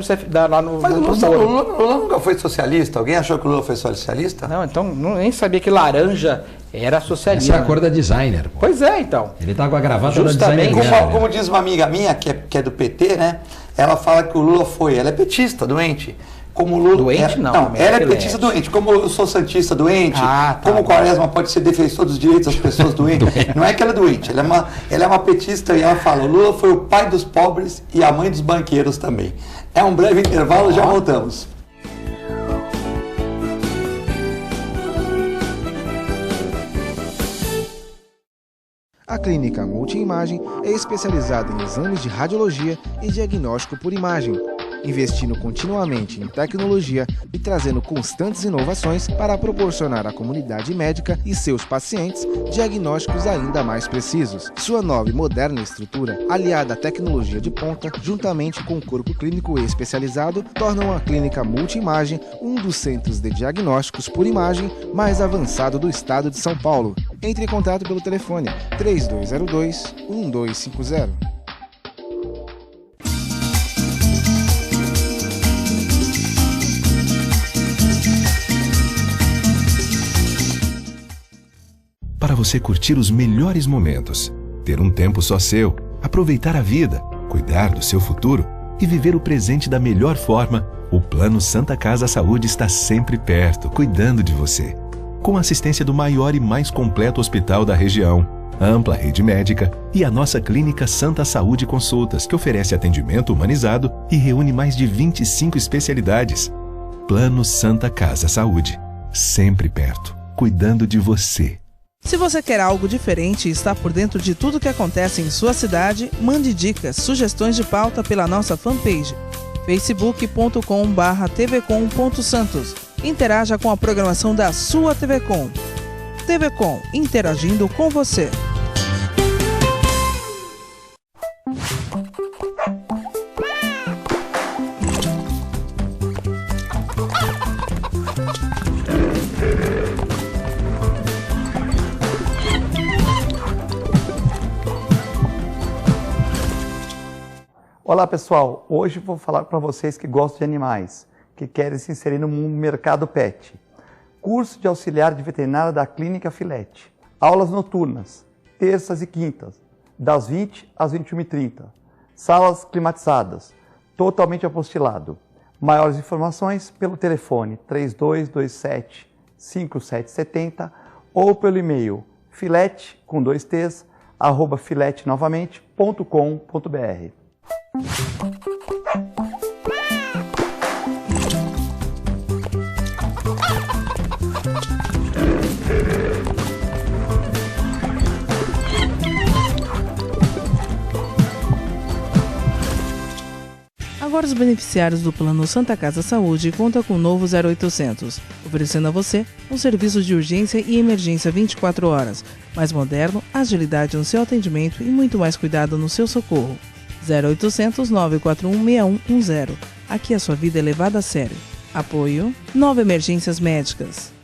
no. Mas no o Lula nunca foi socialista? Alguém achou que o Lula foi socialista? Não, então nem sabia que laranja era socialista. Essa é a cor da designer. Pô. Pois é, então. Ele tá com a gravata Justamente da designer. Como diz uma amiga minha, que é do PT, né? Ela fala que o Lula ela é petista, doente. Como o Lula, doente não. Não, ela é petista doente. Como eu sou santista doente, como o Quaresma pode ser defensor dos direitos das pessoas doentes. Não é que ela é doente, ela é uma petista e ela fala, o Lula foi o pai dos pobres e a mãe dos banqueiros também. É um breve intervalo, já voltamos. A Clínica Multiimagem é especializada em exames de radiologia e diagnóstico por imagem, investindo continuamente em tecnologia e trazendo constantes inovações para proporcionar à comunidade médica e seus pacientes diagnósticos ainda mais precisos. Sua nova e moderna estrutura, aliada à tecnologia de ponta, juntamente com o corpo clínico especializado, tornam a Clínica Multiimagem um dos centros de diagnósticos por imagem mais avançado do estado de São Paulo. Entre em contato pelo telefone 3202-1250. Para você curtir os melhores momentos, ter um tempo só seu, aproveitar a vida, cuidar do seu futuro e viver o presente da melhor forma, o Plano Santa Casa Saúde está sempre perto, cuidando de você. Com a assistência do maior e mais completo hospital da região, ampla rede médica e a nossa clínica Santa Saúde Consultas, que oferece atendimento humanizado e reúne mais de 25 especialidades. Plano Santa Casa Saúde, sempre perto, cuidando de você. Se você quer algo diferente e está por dentro de tudo que acontece em sua cidade, mande dicas, sugestões de pauta pela nossa fanpage facebook.com/tvcom.santos. Interaja com a programação da sua TV Com. TV Com, interagindo com você. Olá pessoal, hoje vou falar para vocês que gostam de animais, que querem se inserir no mercado pet. Curso de auxiliar de veterinária da Clínica Filete. Aulas noturnas, terças e quintas, das 20 às 21h30. Salas climatizadas, totalmente apostilado. Maiores informações pelo telefone 3227-5770 ou pelo e-mail filete, com 2 t's, @filetenovamente.com.br. Agora os beneficiários do Plano Santa Casa Saúde contam com o novo 0800, oferecendo a você um serviço de urgência e emergência 24 horas, mais moderno, agilidade no seu atendimento e muito mais cuidado no seu socorro. 0800 941 6110. Aqui a sua vida é levada a sério. Apoio Nova Emergências Médicas.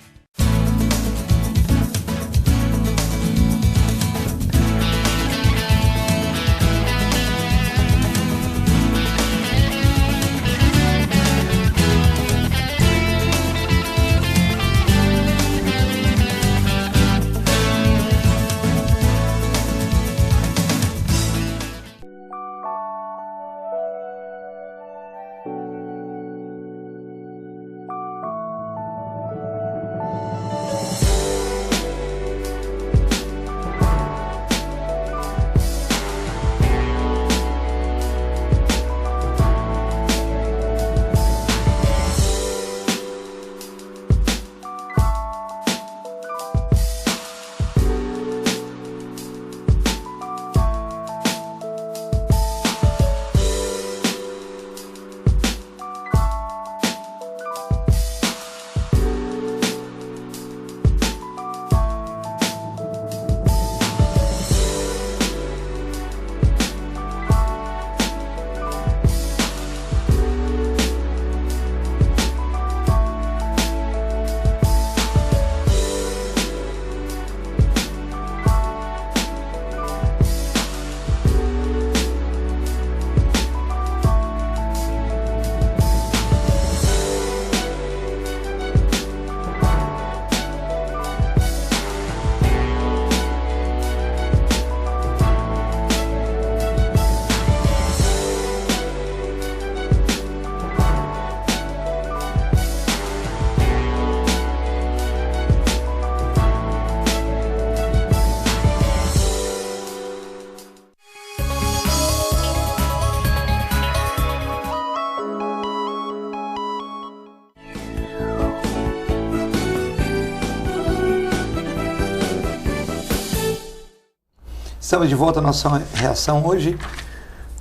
Estamos de volta à nossa reação hoje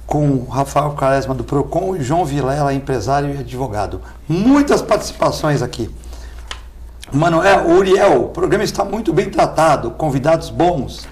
com o Rafael Quaresma do Procon e João Vilela, empresário e advogado. Muitas participações aqui. Manuel, Uriel, o programa está muito bem tratado, convidados bons.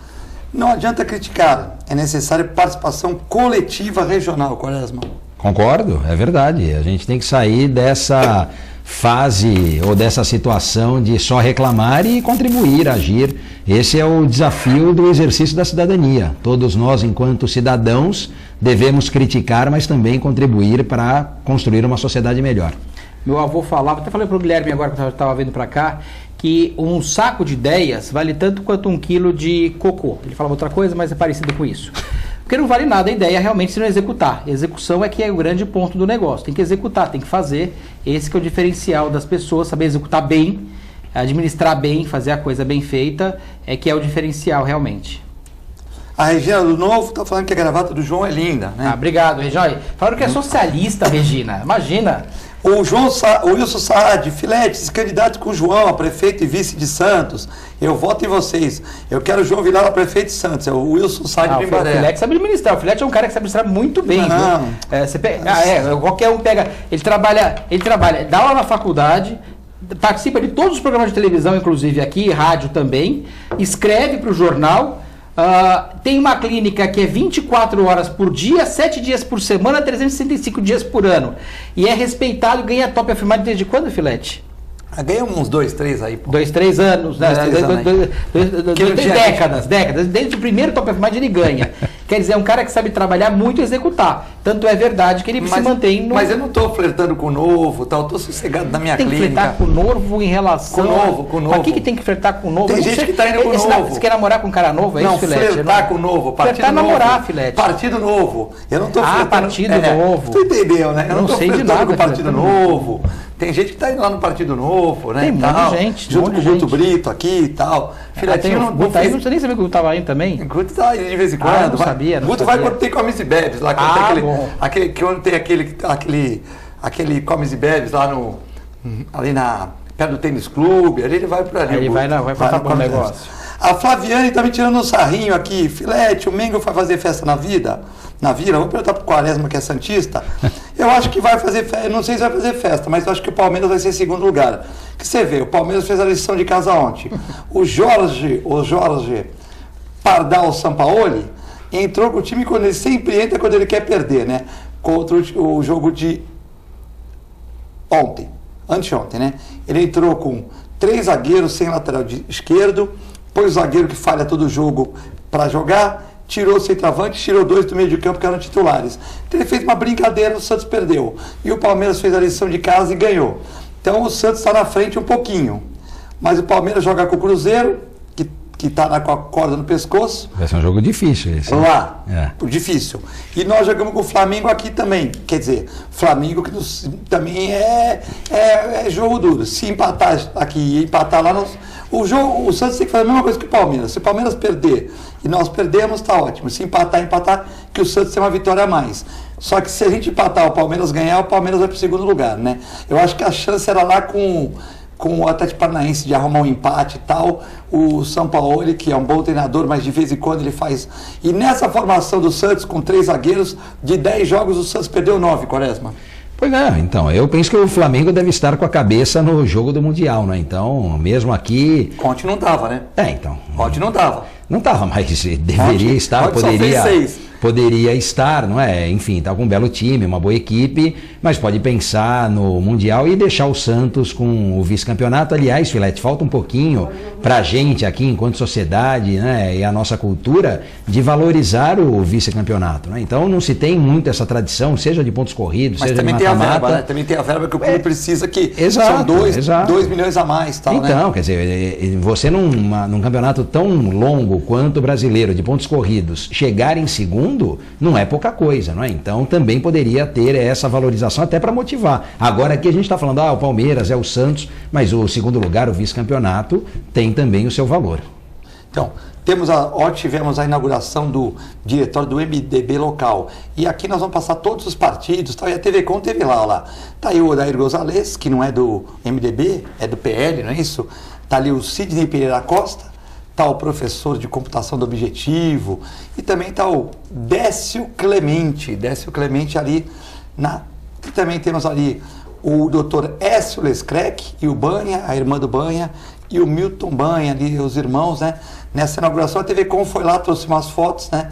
Não adianta criticar, é necessário participação coletiva regional, Quaresma. Concordo, é verdade. A gente tem que sair dessa fase ou dessa situação de só reclamar e contribuir, agir. Esse é o desafio do exercício da cidadania. Todos nós, enquanto cidadãos, devemos criticar, mas também contribuir para construir uma sociedade melhor. Meu avô falava, até falei para o Guilherme agora que eu estava vindo para cá, que um saco de ideias vale tanto quanto 1 quilo de cocô. Ele falava outra coisa, mas é parecido com isso. Porque não vale nada a ideia realmente se não executar. Execução é que é o grande ponto do negócio. Tem que executar, tem que fazer. Esse que é o diferencial das pessoas, saber executar bem, administrar bem, fazer a coisa bem feita, é que é o diferencial realmente. A Regina do Novo está falando que a gravata do João é linda, né? Ah, obrigado, Regina. Falaram que é socialista, Regina. Imagina. O Wilson Saad, Filetes, candidato com o João a prefeito e vice de Santos. Eu voto em vocês. Eu quero o João Vilela prefeito de Santos. É o Wilson Saad de Imbaré. O Filete sabe administrar. O Filete é um cara que sabe administrar muito bem. Não. Qualquer um pega. Ele trabalha, dá aula na faculdade, participa de todos os programas de televisão, inclusive aqui, rádio também, escreve para o jornal. Tem uma clínica que é 24 horas por dia, 7 dias por semana, 365 dias por ano. E é respeitado, ganha top afirmado desde quando, Filete? Ganhei uns 2, 3 aí, pô. 2, 3 anos, né? 2, 3 anos, décadas. Desde o primeiro top afirmado ele ganha. Quer dizer, é um cara que sabe trabalhar muito e executar. Tanto é verdade que ele se mantém no... Mas eu não estou flertando com o novo, tal, estou sossegado na minha clínica. Tem que flertar com o novo em relação... Com o novo. Mas o que tem que flertar com o novo? Tem gente que está indo com o novo. Você quer namorar com um cara novo? É isso, Filete? Não, flertar com o novo, partido flertar, novo. Namorar, Filete. Partido novo. Eu não estou flertando... partido novo. Tu entendeu, né? Eu não estou flertando nada, com o Partido Novo. Tem gente que está indo lá no Partido Novo, né? Tem muita gente. Junto com o Guto Brito aqui e tal. Filetinho não precisa nem saber que o Guto estava indo também. O Guto está aí de vez em quando. Eu não sabia. O Guto vai quando tem comes e bebes lá. Quando tem aquele comes e bebes lá ali perto do tênis clube. Ali ele vai por ali. Ele vai passar por um negócio. A Flaviane está me tirando um sarrinho aqui. Filete, o Mengo vai fazer festa na Vila? Vou perguntar pro Quaresma, que é santista. Eu acho que vai fazer festa, não sei se vai fazer festa, mas eu acho que o Palmeiras vai ser segundo lugar. Que você vê, o Palmeiras fez a lição de casa ontem. O Jorge Pardal Sampaoli entrou com o time quando ele sempre entra quando ele quer perder, né? Contra o jogo de ontem. anteontem, né? Ele entrou com 3 zagueiros sem lateral esquerdo, pôs o zagueiro que falha todo o jogo para jogar, tirou o centroavante, tirou 2 do meio de campo que eram titulares. Então ele fez uma brincadeira, o Santos perdeu. E o Palmeiras fez a lição de casa e ganhou. Então o Santos está na frente um pouquinho. Mas o Palmeiras joga com o Cruzeiro, que está com a corda no pescoço. Vai ser um jogo difícil esse. Lá, É. difícil. E nós jogamos com o Flamengo aqui também. Quer dizer, Flamengo que também é jogo duro. Se empatar aqui e empatar lá, o Santos tem que fazer a mesma coisa que o Palmeiras. Se o Palmeiras perder e nós perdemos, está ótimo. Se empatar, que o Santos tem uma vitória a mais. Só que se a gente empatar, o Palmeiras ganhar, o Palmeiras vai para o segundo lugar, né? Eu acho que a chance era lá com o Atlético Paranaense de arrumar um empate e tal, o Sampaoli, que é um bom treinador, mas de vez em quando ele faz... E nessa formação do Santos, com 3 zagueiros, de 10 jogos o Santos perdeu 9, Quaresma. Pois é, então, eu penso que o Flamengo deve estar com a cabeça no jogo do Mundial, né? Então, mesmo aqui... Ontem não dava, né? Então... Ontem não dava. Não estava, mas deveria estar, ontem só fez 6. Poderia estar, não é? Enfim, está com um belo time, uma boa equipe, mas pode pensar no Mundial e deixar o Santos com o vice-campeonato. Aliás, Filete, falta um pouquinho para a gente aqui, enquanto sociedade, né, e a nossa cultura, de valorizar o vice-campeonato, né? Então não se tem muito essa tradição, seja de pontos corridos, mas seja também de mata-mata. Tem a verba, né? mata-mata. Também tem a verba que o clube precisa, que Exato, são 2 milhões a mais. Tal, então, né? quer dizer, você num campeonato tão longo quanto o brasileiro, de pontos corridos, chegar em segundo, não é pouca coisa, não é? Então também poderia ter essa valorização até para motivar. Agora aqui a gente está falando, o Palmeiras, o Santos, mas o segundo lugar, o vice-campeonato, tem também o seu valor. Então, tivemos a inauguração do diretório do MDB local. E aqui nós vamos passar todos os partidos, tá? E a TV Com teve lá. Tá aí o Odair Gonzalez, que não é do MDB, é do PL, não é isso? Tá ali o Sidney Pereira Costa, está o professor de computação do Objetivo, e também está o Décio Clemente ali, e também temos ali o doutor Écio Lescrec e o Banha, a irmã do Banha, e o Milton Banha ali, os irmãos, né? Nessa inauguração a TV Com foi lá, trouxe umas fotos, né?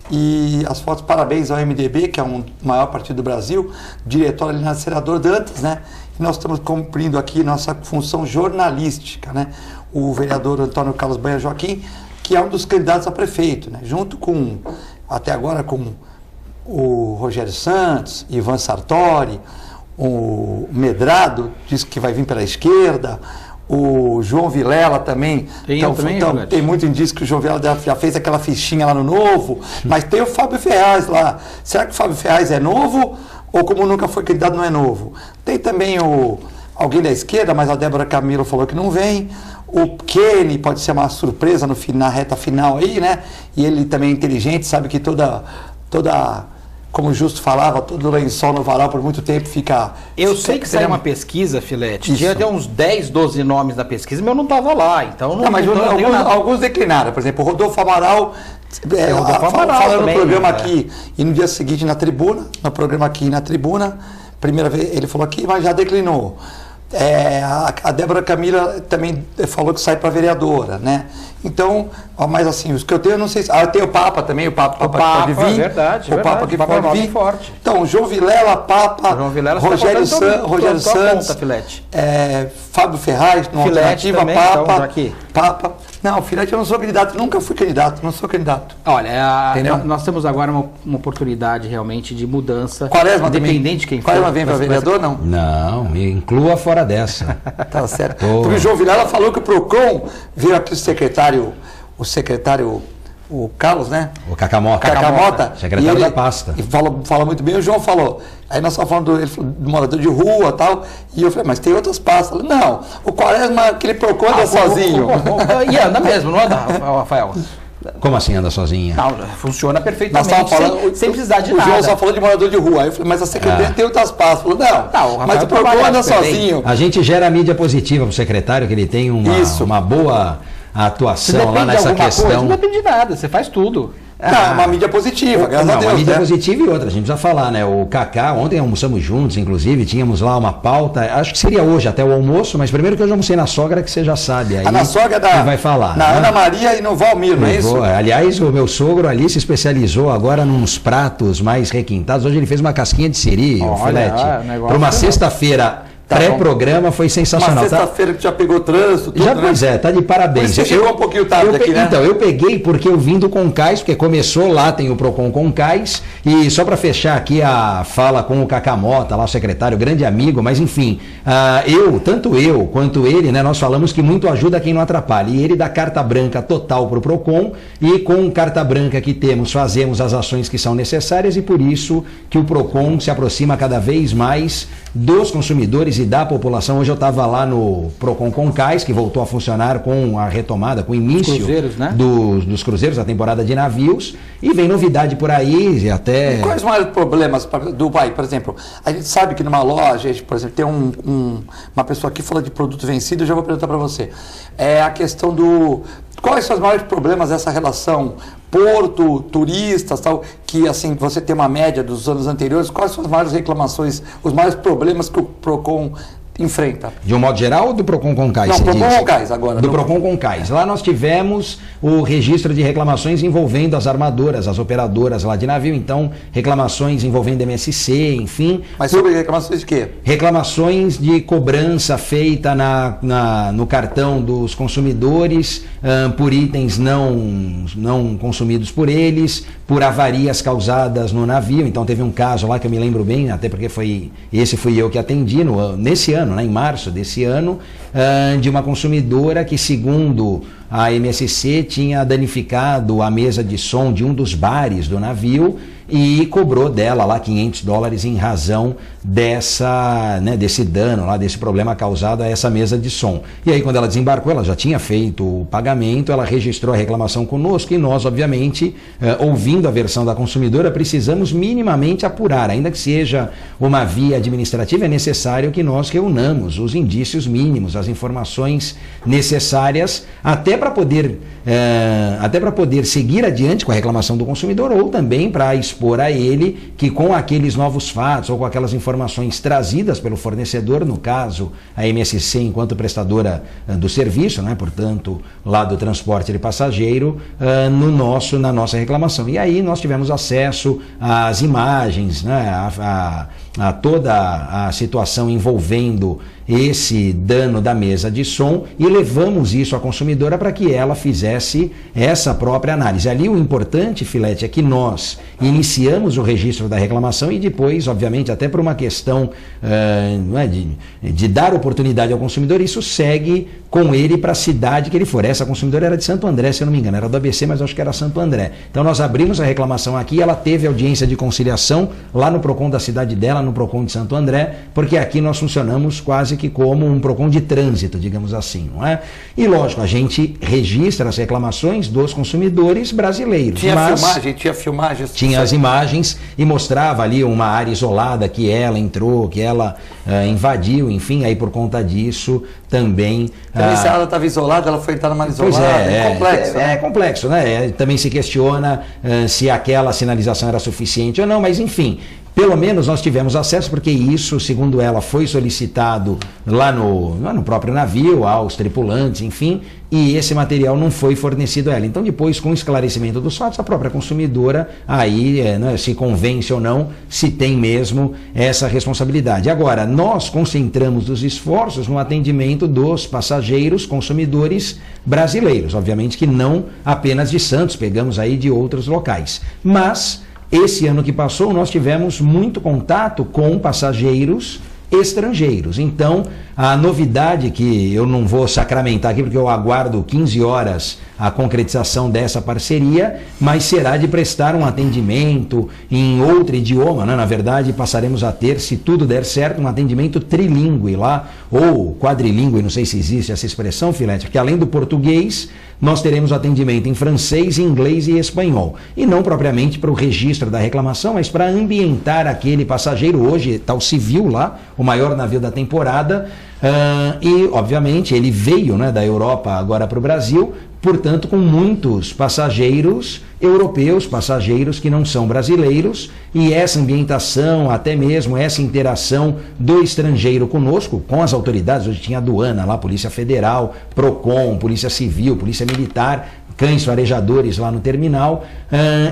E as fotos, parabéns ao MDB, que é o maior partido do Brasil, diretor ali na Senador Dantas, né? E nós estamos cumprindo aqui nossa função jornalística, né? O vereador Antônio Carlos Banha Joaquim, que é um dos candidatos a prefeito, né? Junto com, até agora, com o Rogério Santos, Ivan Sartori, o Medrado, diz que vai vir pela esquerda, o João Vilela também. Tem muito indício que o João Vilela já fez aquela fichinha lá no Novo, mas tem o Fábio Ferraz lá. Será que o Fábio Ferraz é novo ou, como nunca foi candidato, não é novo? Tem também alguém da esquerda, mas a Débora Camilo falou que não vem. O Kenny pode ser uma surpresa na reta final aí, né? E ele também é inteligente, sabe que toda como o Justo falava, todo lençol no varal por muito tempo fica... Eu sei que saiu uma pesquisa, Filete, Isso. tinha até uns 10, 12 nomes da pesquisa, mas eu não estava lá, então mas alguns declinaram. Por exemplo, o Rodolfo Amaral, falando no programa aqui, e no dia seguinte no programa aqui na tribuna, primeira vez ele falou aqui, mas já declinou. A Débora Camila também falou que sai para vereadora, né? Então, mas assim, os que eu tenho, eu não sei se... tem o Papa também, o Papa pode vir. É verdade, o Papa que pode vir. Forte. Então, João Vilela, Papa, Rogério Santos, Fábio Ferraz, no Alternativa, também, Papa, então, Papa. Não, Filete, eu não sou candidato, nunca fui candidato, não sou candidato. Olha, nós temos agora uma oportunidade realmente de mudança. Quaresma independente de quem for. Quaresma vem para vereador, não? Não, inclua fora dessa. Tá certo. Porque o João Vilela falou que o PROCON veio aqui o secretário, o Carlos, né? O Cacamota. Secretário da pasta. E fala muito bem, o João falou. Aí nós estávamos falando do morador de rua e tal, e eu falei, mas tem outras pastas. Não, o Quaresma, aquele PROCON anda sozinho. E anda mesmo, não anda, Rafael? Como assim anda sozinha? Não, funciona perfeitamente, sem precisar de nada. O João só falou de morador de rua. Aí eu falei, mas a secretaria tem outras pastas. Falou, não, mas o PROCON anda sozinho. A gente gera a mídia positiva para o secretário, que ele tem uma boa atuação lá nessa questão. Não depende de nada, você faz tudo. É uma mídia positiva, graças a Deus. Uma mídia positiva e outra, a gente precisa falar, né? O Kaká, ontem almoçamos juntos, inclusive, tínhamos lá uma pauta, acho que seria hoje até o almoço, mas primeiro que eu já almocei na sogra, que você já sabe. Aí na sogra vai falar, na Ana Maria e no Valmir, não é isso? Aliás, o meu sogro ali se especializou agora nos pratos mais requintados. Hoje ele fez uma casquinha de siri, Filete, para uma sexta-feira Pré-programa foi sensacional. Uma sexta-feira que já pegou trânsito, tudo, já, né? Pois é, tá de parabéns. Você chegou um pouquinho tarde aqui, né? Então, eu peguei porque eu vim do Concais, porque começou lá, tem o Procon Concais, e só para fechar aqui a fala com o Cacamota, lá o secretário, grande amigo, mas enfim, tanto eu quanto ele, né, nós falamos que muito ajuda quem não atrapalha, e ele dá carta branca total para o Procon, e com carta branca que temos, fazemos as ações que são necessárias, e por isso que o Procon se aproxima cada vez mais dos consumidores e da população. Hoje eu estava lá no Procon Concais, que voltou a funcionar com a retomada, com o início cruzeiros, né? dos cruzeiros, da temporada de navios, e vem novidade por aí, e até... E quais os maiores problemas do Bahia? Por exemplo, a gente sabe que numa loja, por exemplo, tem uma pessoa aqui falando de produto vencido, eu já vou perguntar para você. É a questão do... Quais são os maiores problemas dessa relação porto, turistas, tal, que assim, você tem uma média dos anos anteriores, quais são as maiores reclamações, os maiores problemas que o Procon enfrenta? De um modo geral ou do Procon Concais? Não, Procon Concais agora. Do Procon Concais. Lá nós tivemos o registro de reclamações envolvendo as armadoras, as operadoras lá de navio, então reclamações envolvendo MSC, enfim. Mas sobre reclamações de quê? Reclamações de cobrança feita no cartão dos consumidores por itens não consumidos por eles, por avarias causadas no navio. Então teve um caso lá que eu me lembro bem, até porque fui eu que atendi nesse ano, né, em março desse ano, de uma consumidora que, segundo a MSC, tinha danificado a mesa de som de um dos bares do navio e cobrou dela lá $500 em razão desse dano, lá, desse problema causado a essa mesa de som. E aí, quando ela desembarcou, ela já tinha feito o pagamento, ela registrou a reclamação conosco, e nós, obviamente, ouvindo a versão da consumidora, precisamos minimamente apurar, ainda que seja uma via administrativa, é necessário que nós reunamos os indícios mínimos, as informações necessárias, até para poder seguir adiante com a reclamação do consumidor, ou também para expor a ele que, com aqueles novos fatos ou com aquelas informações trazidas pelo fornecedor, no caso a MSC enquanto prestadora do serviço, né, portanto lá do transporte de passageiro, na nossa reclamação. E aí nós tivemos acesso às imagens, né, a toda a situação envolvendo esse dano da mesa de som, e levamos isso à consumidora para que ela fizesse essa própria análise. Ali o importante, Filete, é que nós iniciamos o registro da reclamação e depois, obviamente, até por uma questão de dar oportunidade ao consumidor, isso segue com ele para a cidade que ele for. Essa consumidora era de Santo André, se eu não me engano, era do ABC, mas acho que era Santo André. Então nós abrimos a reclamação aqui, ela teve audiência de conciliação lá no Procon da cidade dela, no Procon de Santo André, porque aqui nós funcionamos quase que como um Procon de trânsito, digamos assim, não é? E lógico, a gente registra as reclamações dos consumidores brasileiros. Tinha filmagens? Tinha as imagens e mostrava ali uma área isolada que ela entrou, que ela invadiu, enfim, aí por conta disso também... Também se ela estava isolada, ela foi entrar numa isolada, complexo. É complexo, né? Também se questiona se aquela sinalização era suficiente ou não, mas enfim... Pelo menos nós tivemos acesso, porque isso, segundo ela, foi solicitado lá no próprio navio, aos tripulantes, enfim, e esse material não foi fornecido a ela. Então, depois, com o esclarecimento dos fatos, a própria consumidora, aí, se convence ou não, se tem mesmo essa responsabilidade. Agora, nós concentramos os esforços no atendimento dos passageiros, consumidores brasileiros. Obviamente que não apenas de Santos, pegamos aí de outros locais. Mas... esse ano que passou, nós tivemos muito contato com passageiros estrangeiros. Então, a novidade, que eu não vou sacramentar aqui, porque eu aguardo 15 horas a concretização dessa parceria, mas será de prestar um atendimento em outro idioma, né? Na verdade, passaremos a ter, se tudo der certo, um atendimento trilingüe lá, ou quadrilingüe, não sei se existe essa expressão, Filete, porque além do português, nós teremos atendimento em francês, inglês e espanhol. E não propriamente para o registro da reclamação, mas para ambientar aquele passageiro. Hoje está o Civil lá, o maior navio da temporada, e obviamente ele veio, né, da Europa agora para o Brasil, portanto com muitos passageiros europeus, passageiros que não são brasileiros, e essa ambientação, até mesmo essa interação do estrangeiro conosco, com as autoridades. Hoje tinha aduana lá, Polícia Federal, Procon, Polícia Civil, Polícia Militar, cães farejadores lá no terminal,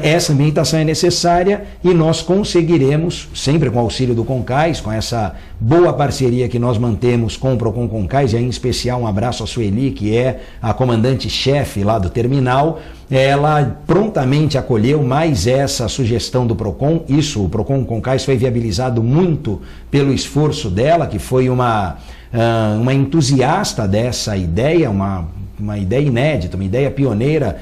essa ambientação é necessária e nós conseguiremos, sempre com o auxílio do Concais, com essa boa parceria que nós mantemos com o Procon Concais, e aí, em especial um abraço à Sueli, que é a comandante-chefe lá do terminal. Ela prontamente acolheu mais essa sugestão do Procon. Isso, o Procon Concais foi viabilizado muito pelo esforço dela, que foi uma entusiasta dessa ideia, uma ideia inédita, uma ideia pioneira.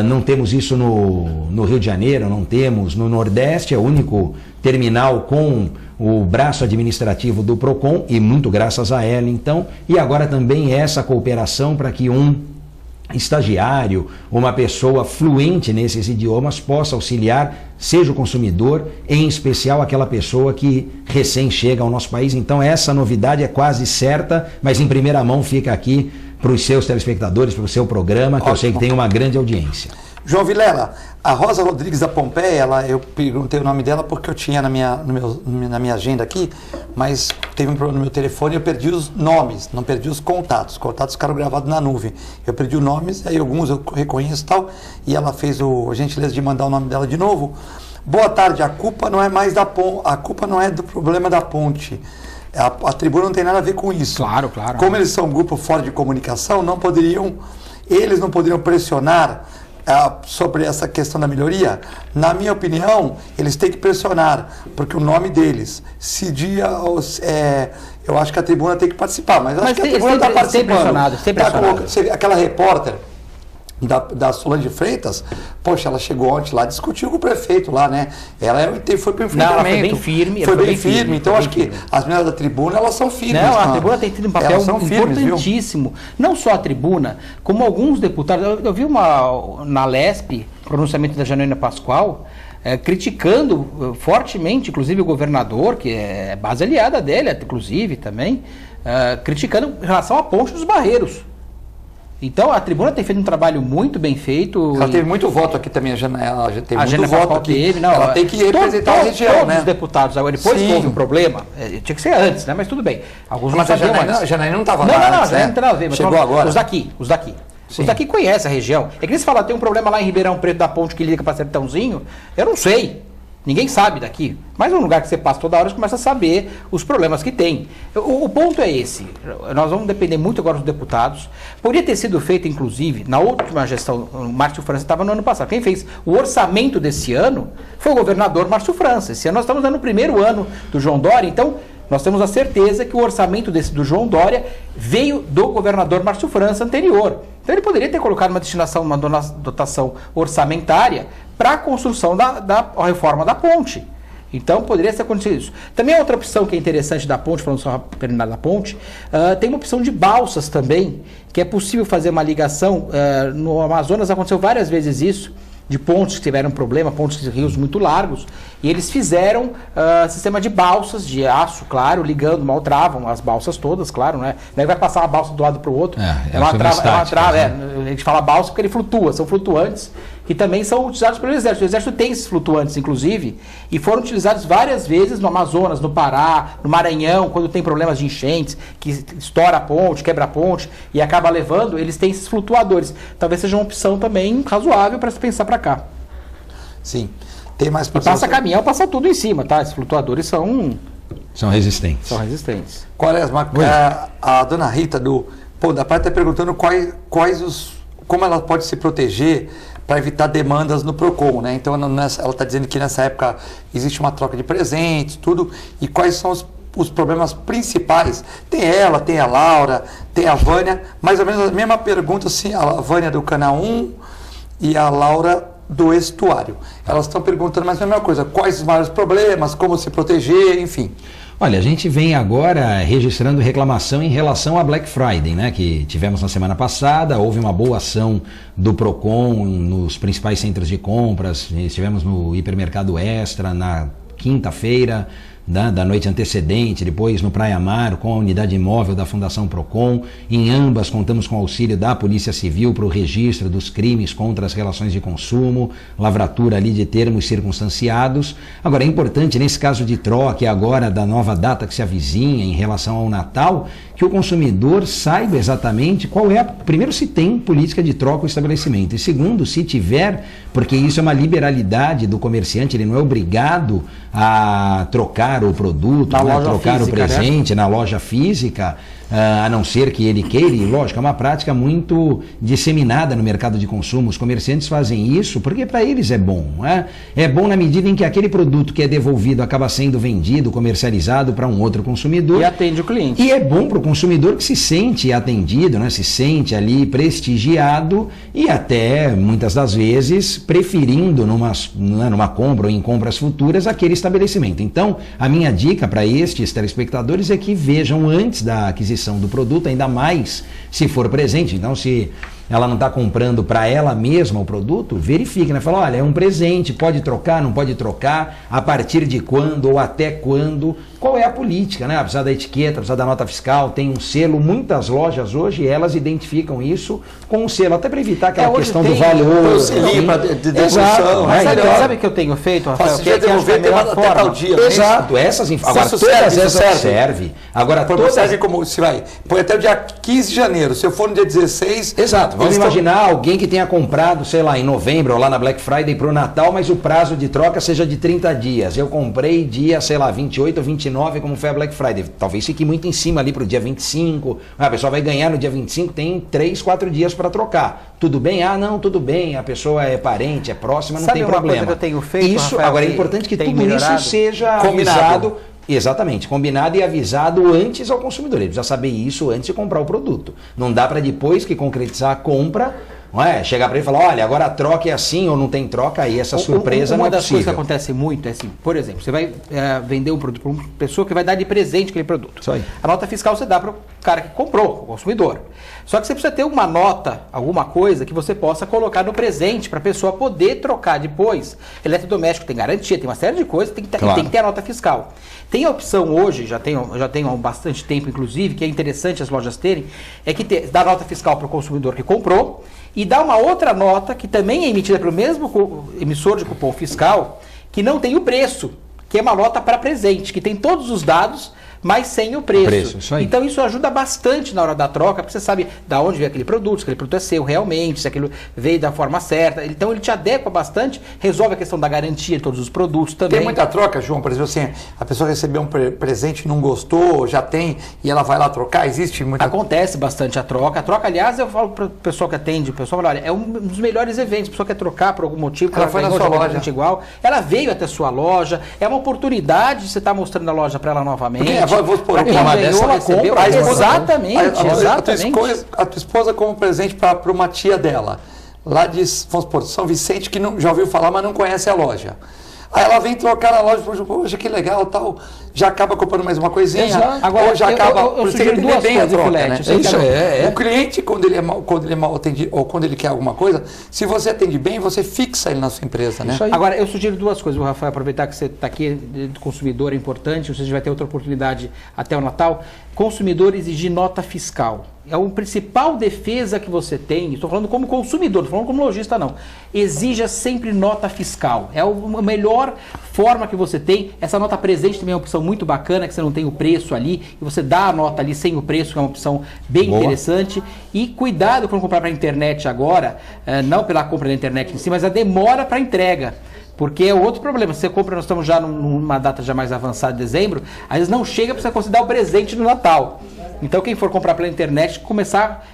Não temos isso no Rio de Janeiro, não temos no Nordeste, é o único terminal com o braço administrativo do Procon, e muito graças a ela, então. E agora também essa cooperação para que um estagiário, uma pessoa fluente nesses idiomas possa auxiliar, seja o consumidor, em especial aquela pessoa que recém chega ao nosso país. Então essa novidade é quase certa, mas em primeira mão fica aqui para os seus telespectadores, para o seu programa, que eu sei que tem uma grande audiência. João Vilela, a Rosa Rodrigues da Pompeia, eu perguntei o nome dela porque eu tinha na minha agenda aqui, mas teve um problema no meu telefone e eu perdi os nomes, não perdi os contatos. Os contatos ficaram gravados na nuvem. Eu perdi os nomes, aí alguns eu reconheço e tal, e ela fez a gentileza de mandar o nome dela de novo. Boa tarde, a culpa não é mais a culpa não é do problema da ponte. A tribuna não tem nada a ver com isso. Claro, claro. Como eles são um grupo fora de comunicação, eles não poderiam pressionar sobre essa questão da melhoria. Na minha opinião, eles têm que pressionar, porque o nome deles, eu acho que a tribuna tem que participar, mas acho que a tribuna está participando. Aquela repórter da Solange Freitas, poxa, ela chegou ontem lá, discutiu com o prefeito lá, né? Ela foi para o enfrentamento. Não, ela foi bem firme. Foi bem firme. Então, acho que as meninas da tribuna, elas são firmes. Não, a tribuna tem tido um papel importantíssimo. Não só a tribuna, como alguns deputados. Eu vi na LESP, pronunciamento da Janaína Pascoal, criticando fortemente, inclusive o governador, que é base aliada dele, inclusive, também, criticando em relação à ponte dos Barreiros. Então, a tribuna tem feito um trabalho muito bem feito. Ela teve muito voto aqui também, a Janaína teve muito voto aqui. Ela tem que representar a região, todos os deputados. Agora, depois que houve um problema, tinha que ser antes, né? Mas tudo bem. Alguns não sabiam antes. A Janaína não estava lá. Não, a Janaína não tem nada a ver. Chegou agora. Os daqui. Os daqui conhecem a região. É que eles falam, tem um problema lá em Ribeirão Preto da ponte que liga para Sertãozinho. Eu não sei. Ninguém sabe daqui. Mas é um lugar que você passa toda hora, você começa a saber os problemas que tem. O ponto é esse. Nós vamos depender muito agora dos deputados. Poderia ter sido feito, inclusive, na última gestão, o Márcio França estava no ano passado. Quem fez o orçamento desse ano foi o governador Márcio França. Esse ano nós estamos no primeiro ano do João Dória, então nós temos a certeza que o orçamento do João Dória veio do governador Márcio França anterior. Então ele poderia ter colocado uma destinação, uma dotação orçamentária para a construção da reforma da ponte. Então poderia ter acontecido isso. Também a outra opção que é interessante da ponte, falando só terminar da ponte, tem uma opção de balsas também, que é possível fazer uma ligação. No Amazonas aconteceu várias vezes isso, de pontes que tiveram problema, pontes de rios muito largos, e eles fizeram sistema de balsas de aço, claro, ligando, mal travam as balsas todas, claro, né? Daí vai passar uma balsa do lado para o outro. É uma trava, a gente fala balsa porque ele flutua, são flutuantes, que também são utilizados pelo Exército. O Exército tem esses flutuantes, inclusive, e foram utilizados várias vezes no Amazonas, no Pará, no Maranhão, quando tem problemas de enchentes, que estoura a ponte, quebra a ponte e acaba levando, eles têm esses flutuadores. Talvez seja uma opção também razoável para se pensar para cá. Sim. Tem mais passa caminhão, passa tudo em cima, tá? Esses flutuadores são resistentes. São resistentes. Quaresma, a dona Rita do Pão da Praia está perguntando como ela pode se proteger para evitar demandas no Procon, né? Então ela está dizendo que nessa época existe uma troca de presentes, tudo, e quais são os problemas principais. Tem ela, tem a Laura, tem a Vânia, mais ou menos a mesma pergunta, assim, a Vânia do Canal 1 e a Laura do Estuário. Elas estão perguntando mais ou menos a mesma coisa, quais os maiores problemas, como se proteger, enfim. Olha, a gente vem agora registrando reclamação em relação à Black Friday, né, que tivemos na semana passada. Houve uma boa ação do Procon nos principais centros de compras. Estivemos no Hipermercado Extra na quinta-feira da noite antecedente, depois no Praia Mar com a unidade imóvel da Fundação Procon. Em ambas contamos com o auxílio da Polícia Civil para o registro dos crimes contra as relações de consumo, lavratura ali de termos circunstanciados. Agora é importante nesse caso de troca agora da nova data que se avizinha em relação ao Natal, que que o consumidor saiba exatamente qual é primeiro, se tem política de troca o estabelecimento, e segundo, se tiver, porque isso é uma liberalidade do comerciante, ele não é obrigado a trocar o produto, né, a trocar física, o presente, né, na loja física, a não ser que ele queira, e lógico, é uma prática muito disseminada no mercado de consumo. Os comerciantes fazem isso porque para eles é bom. Né? É bom na medida em que aquele produto que é devolvido acaba sendo vendido, comercializado para um outro consumidor. E atende o cliente. E é bom para o consumidor que se sente atendido, né? Se sente ali prestigiado e até, muitas das vezes, preferindo numa compra ou em compras futuras aquele estabelecimento. Então, a minha dica para estes telespectadores é que vejam antes da aquisição do produto, ainda mais se for presente. Então, se ela não está comprando para ela mesma o produto, verifique, né? Fala, olha, é um presente, pode trocar, não pode trocar, a partir de quando ou até quando, qual é a política, né? Precisa da etiqueta, precisa da nota fiscal, tem um selo, muitas lojas hoje, elas identificam isso com um selo, até para evitar aquela questão do valor. Exato. Mas sabe o que eu tenho feito, Rafael? Você já devolver até tal dia. Exato, essas informações. Agora, todas essas serve. Agora, todas serve como, se vai, põe até o dia 15 de janeiro, se eu for no dia 16... Exato, vamos imaginar alguém que tenha comprado, sei lá, em novembro ou lá na Black Friday para o Natal, mas o prazo de troca seja de 30 dias. Eu comprei dia, sei lá, 28 ou 29, como foi a Black Friday. Talvez fique muito em cima ali para o dia 25. A pessoa vai ganhar no dia 25, tem 3, 4 dias para trocar. Tudo bem? Ah, não, tudo bem. A pessoa é parente, é próxima, não tem problema. Coisa que eu tenho feito, isso, Rafael, agora é importante que tudo melhorado, isso seja avisado. Exatamente, combinado e avisado antes ao consumidor. Ele precisa saber isso antes de comprar o produto. Não dá para depois que concretizar a compra, não é? Chegar para ele e falar, olha, agora a troca é assim ou não tem troca, aí essa surpresa não é possível. Uma das coisas que acontece muito é assim, por exemplo, você vai vender um produto para uma pessoa que vai dar de presente aquele produto. Isso aí. A nota fiscal você dá para o cara que comprou, o consumidor. Só que você precisa ter uma nota, alguma coisa que você possa colocar no presente para a pessoa poder trocar depois. Eletrodoméstico tem garantia, tem uma série de coisas, tem que ter a nota fiscal. Tem a opção hoje, já tenho há bastante tempo inclusive, que é interessante as lojas terem, é que dá nota fiscal para o consumidor que comprou e dá uma outra nota que também é emitida pelo mesmo emissor de cupom fiscal, que não tem o preço, que é uma nota para presente, que tem todos os dados, mas sem o preço. Isso aí. Então isso ajuda bastante na hora da troca, porque você sabe de onde veio aquele produto, se aquele produto é seu realmente, se aquilo veio da forma certa. Então ele te adequa bastante, resolve a questão da garantia de todos os produtos também. Tem muita troca, João? Por exemplo, assim, a pessoa recebeu um presente e não gostou, já tem, e ela vai lá trocar? Existe muita... Acontece bastante a troca. A troca, aliás, eu falo para o pessoal que atende, o pessoal fala, olha, é um dos melhores eventos. A pessoa quer trocar por algum motivo, ela foi na sua loja. Igual, ela veio até a sua loja, é uma oportunidade de você estar mostrando a loja para ela novamente. Vou supor, uma dessa ela compra. Exatamente. A tua esposa como presente para uma tia dela, lá de, vamos supor, São Vicente, que não, já ouviu falar, mas não conhece a loja. Aí ela vem trocar na loja, poxa, que legal, tal, já acaba comprando mais uma coisinha. Exato. Agora, ou já acaba... Eu sugiro duas coisas, troca, né? Isso O cliente, quando ele é mal atendido, ou quando ele quer alguma coisa, se você atende bem, você fixa ele na sua empresa, né? Agora, eu sugiro duas coisas, Rafael, aproveitar que você está aqui, de consumidor é importante, você vai ter outra oportunidade até o Natal. Consumidor exigir nota fiscal. É a principal defesa que você tem, estou falando como consumidor, não estou falando como lojista não. Exija sempre nota fiscal. É a melhor forma que você tem. Essa nota presente também é uma opção muito bacana, que você não tem o preço ali, e você dá a nota ali sem o preço, que é uma opção bem interessante. E cuidado quando comprar para a internet agora, não pela compra da internet em si, mas a demora para entrega. Porque é outro problema, você compra, nós estamos já numa data já mais avançada de dezembro, às vezes não chega para você conseguir dar o presente no Natal. Então quem for comprar pela internet, começar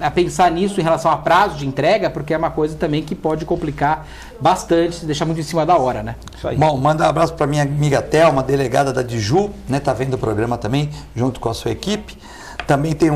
a pensar nisso em relação a prazo de entrega, porque é uma coisa também que pode complicar bastante, se deixar muito em cima da hora, né? Isso aí. Bom, manda um abraço para minha amiga Thelma, delegada da Diju, né? Tá vendo o programa também, junto com a sua equipe. Também tem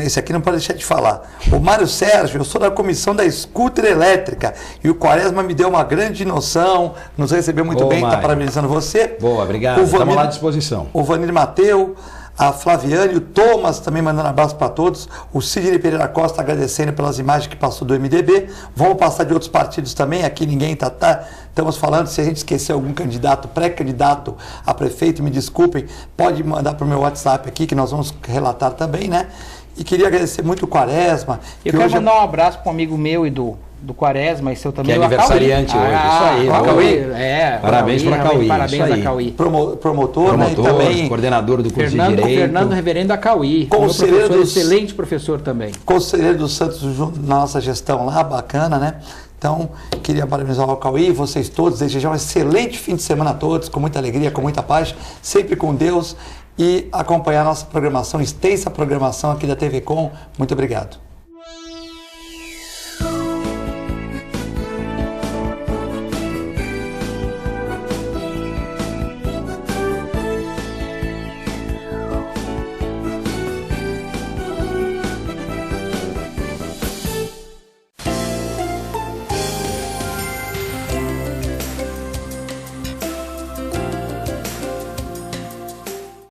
esse aqui não pode deixar de falar. O Mário Sérgio, eu sou da comissão da scooter elétrica e o Quaresma me deu uma grande noção, nos recebeu muito bem, está parabenizando você. Boa, obrigado, estamos lá à disposição. O Vanir Mateu, a Flaviane, o Thomas também mandando abraço para todos, o Sidney Pereira Costa agradecendo pelas imagens que passou do MDB. Vamos passar de outros partidos também, aqui ninguém estamos falando, se a gente esquecer algum candidato, pré-candidato a prefeito, me desculpem, pode mandar para o meu WhatsApp aqui que nós vamos relatar também, né? E queria agradecer muito o Quaresma. Eu quero mandar um abraço para um amigo meu e do Quaresma e seu também. Que é aniversariante hoje. Isso aí. Cauí. Parabéns para Cauí. Parabéns a Cauí. Promotor, né? E também coordenador do curso de Direito. Fernando Reverendo Cauí. Excelente professor também. Conselheiro do Santos junto na nossa gestão lá, bacana, né? Então, queria parabenizar o Cauí, vocês todos, desejar um excelente fim de semana a todos, com muita alegria, com muita paz, sempre com Deus, e acompanhar a nossa programação, extensa programação aqui da TV Com. Muito obrigado.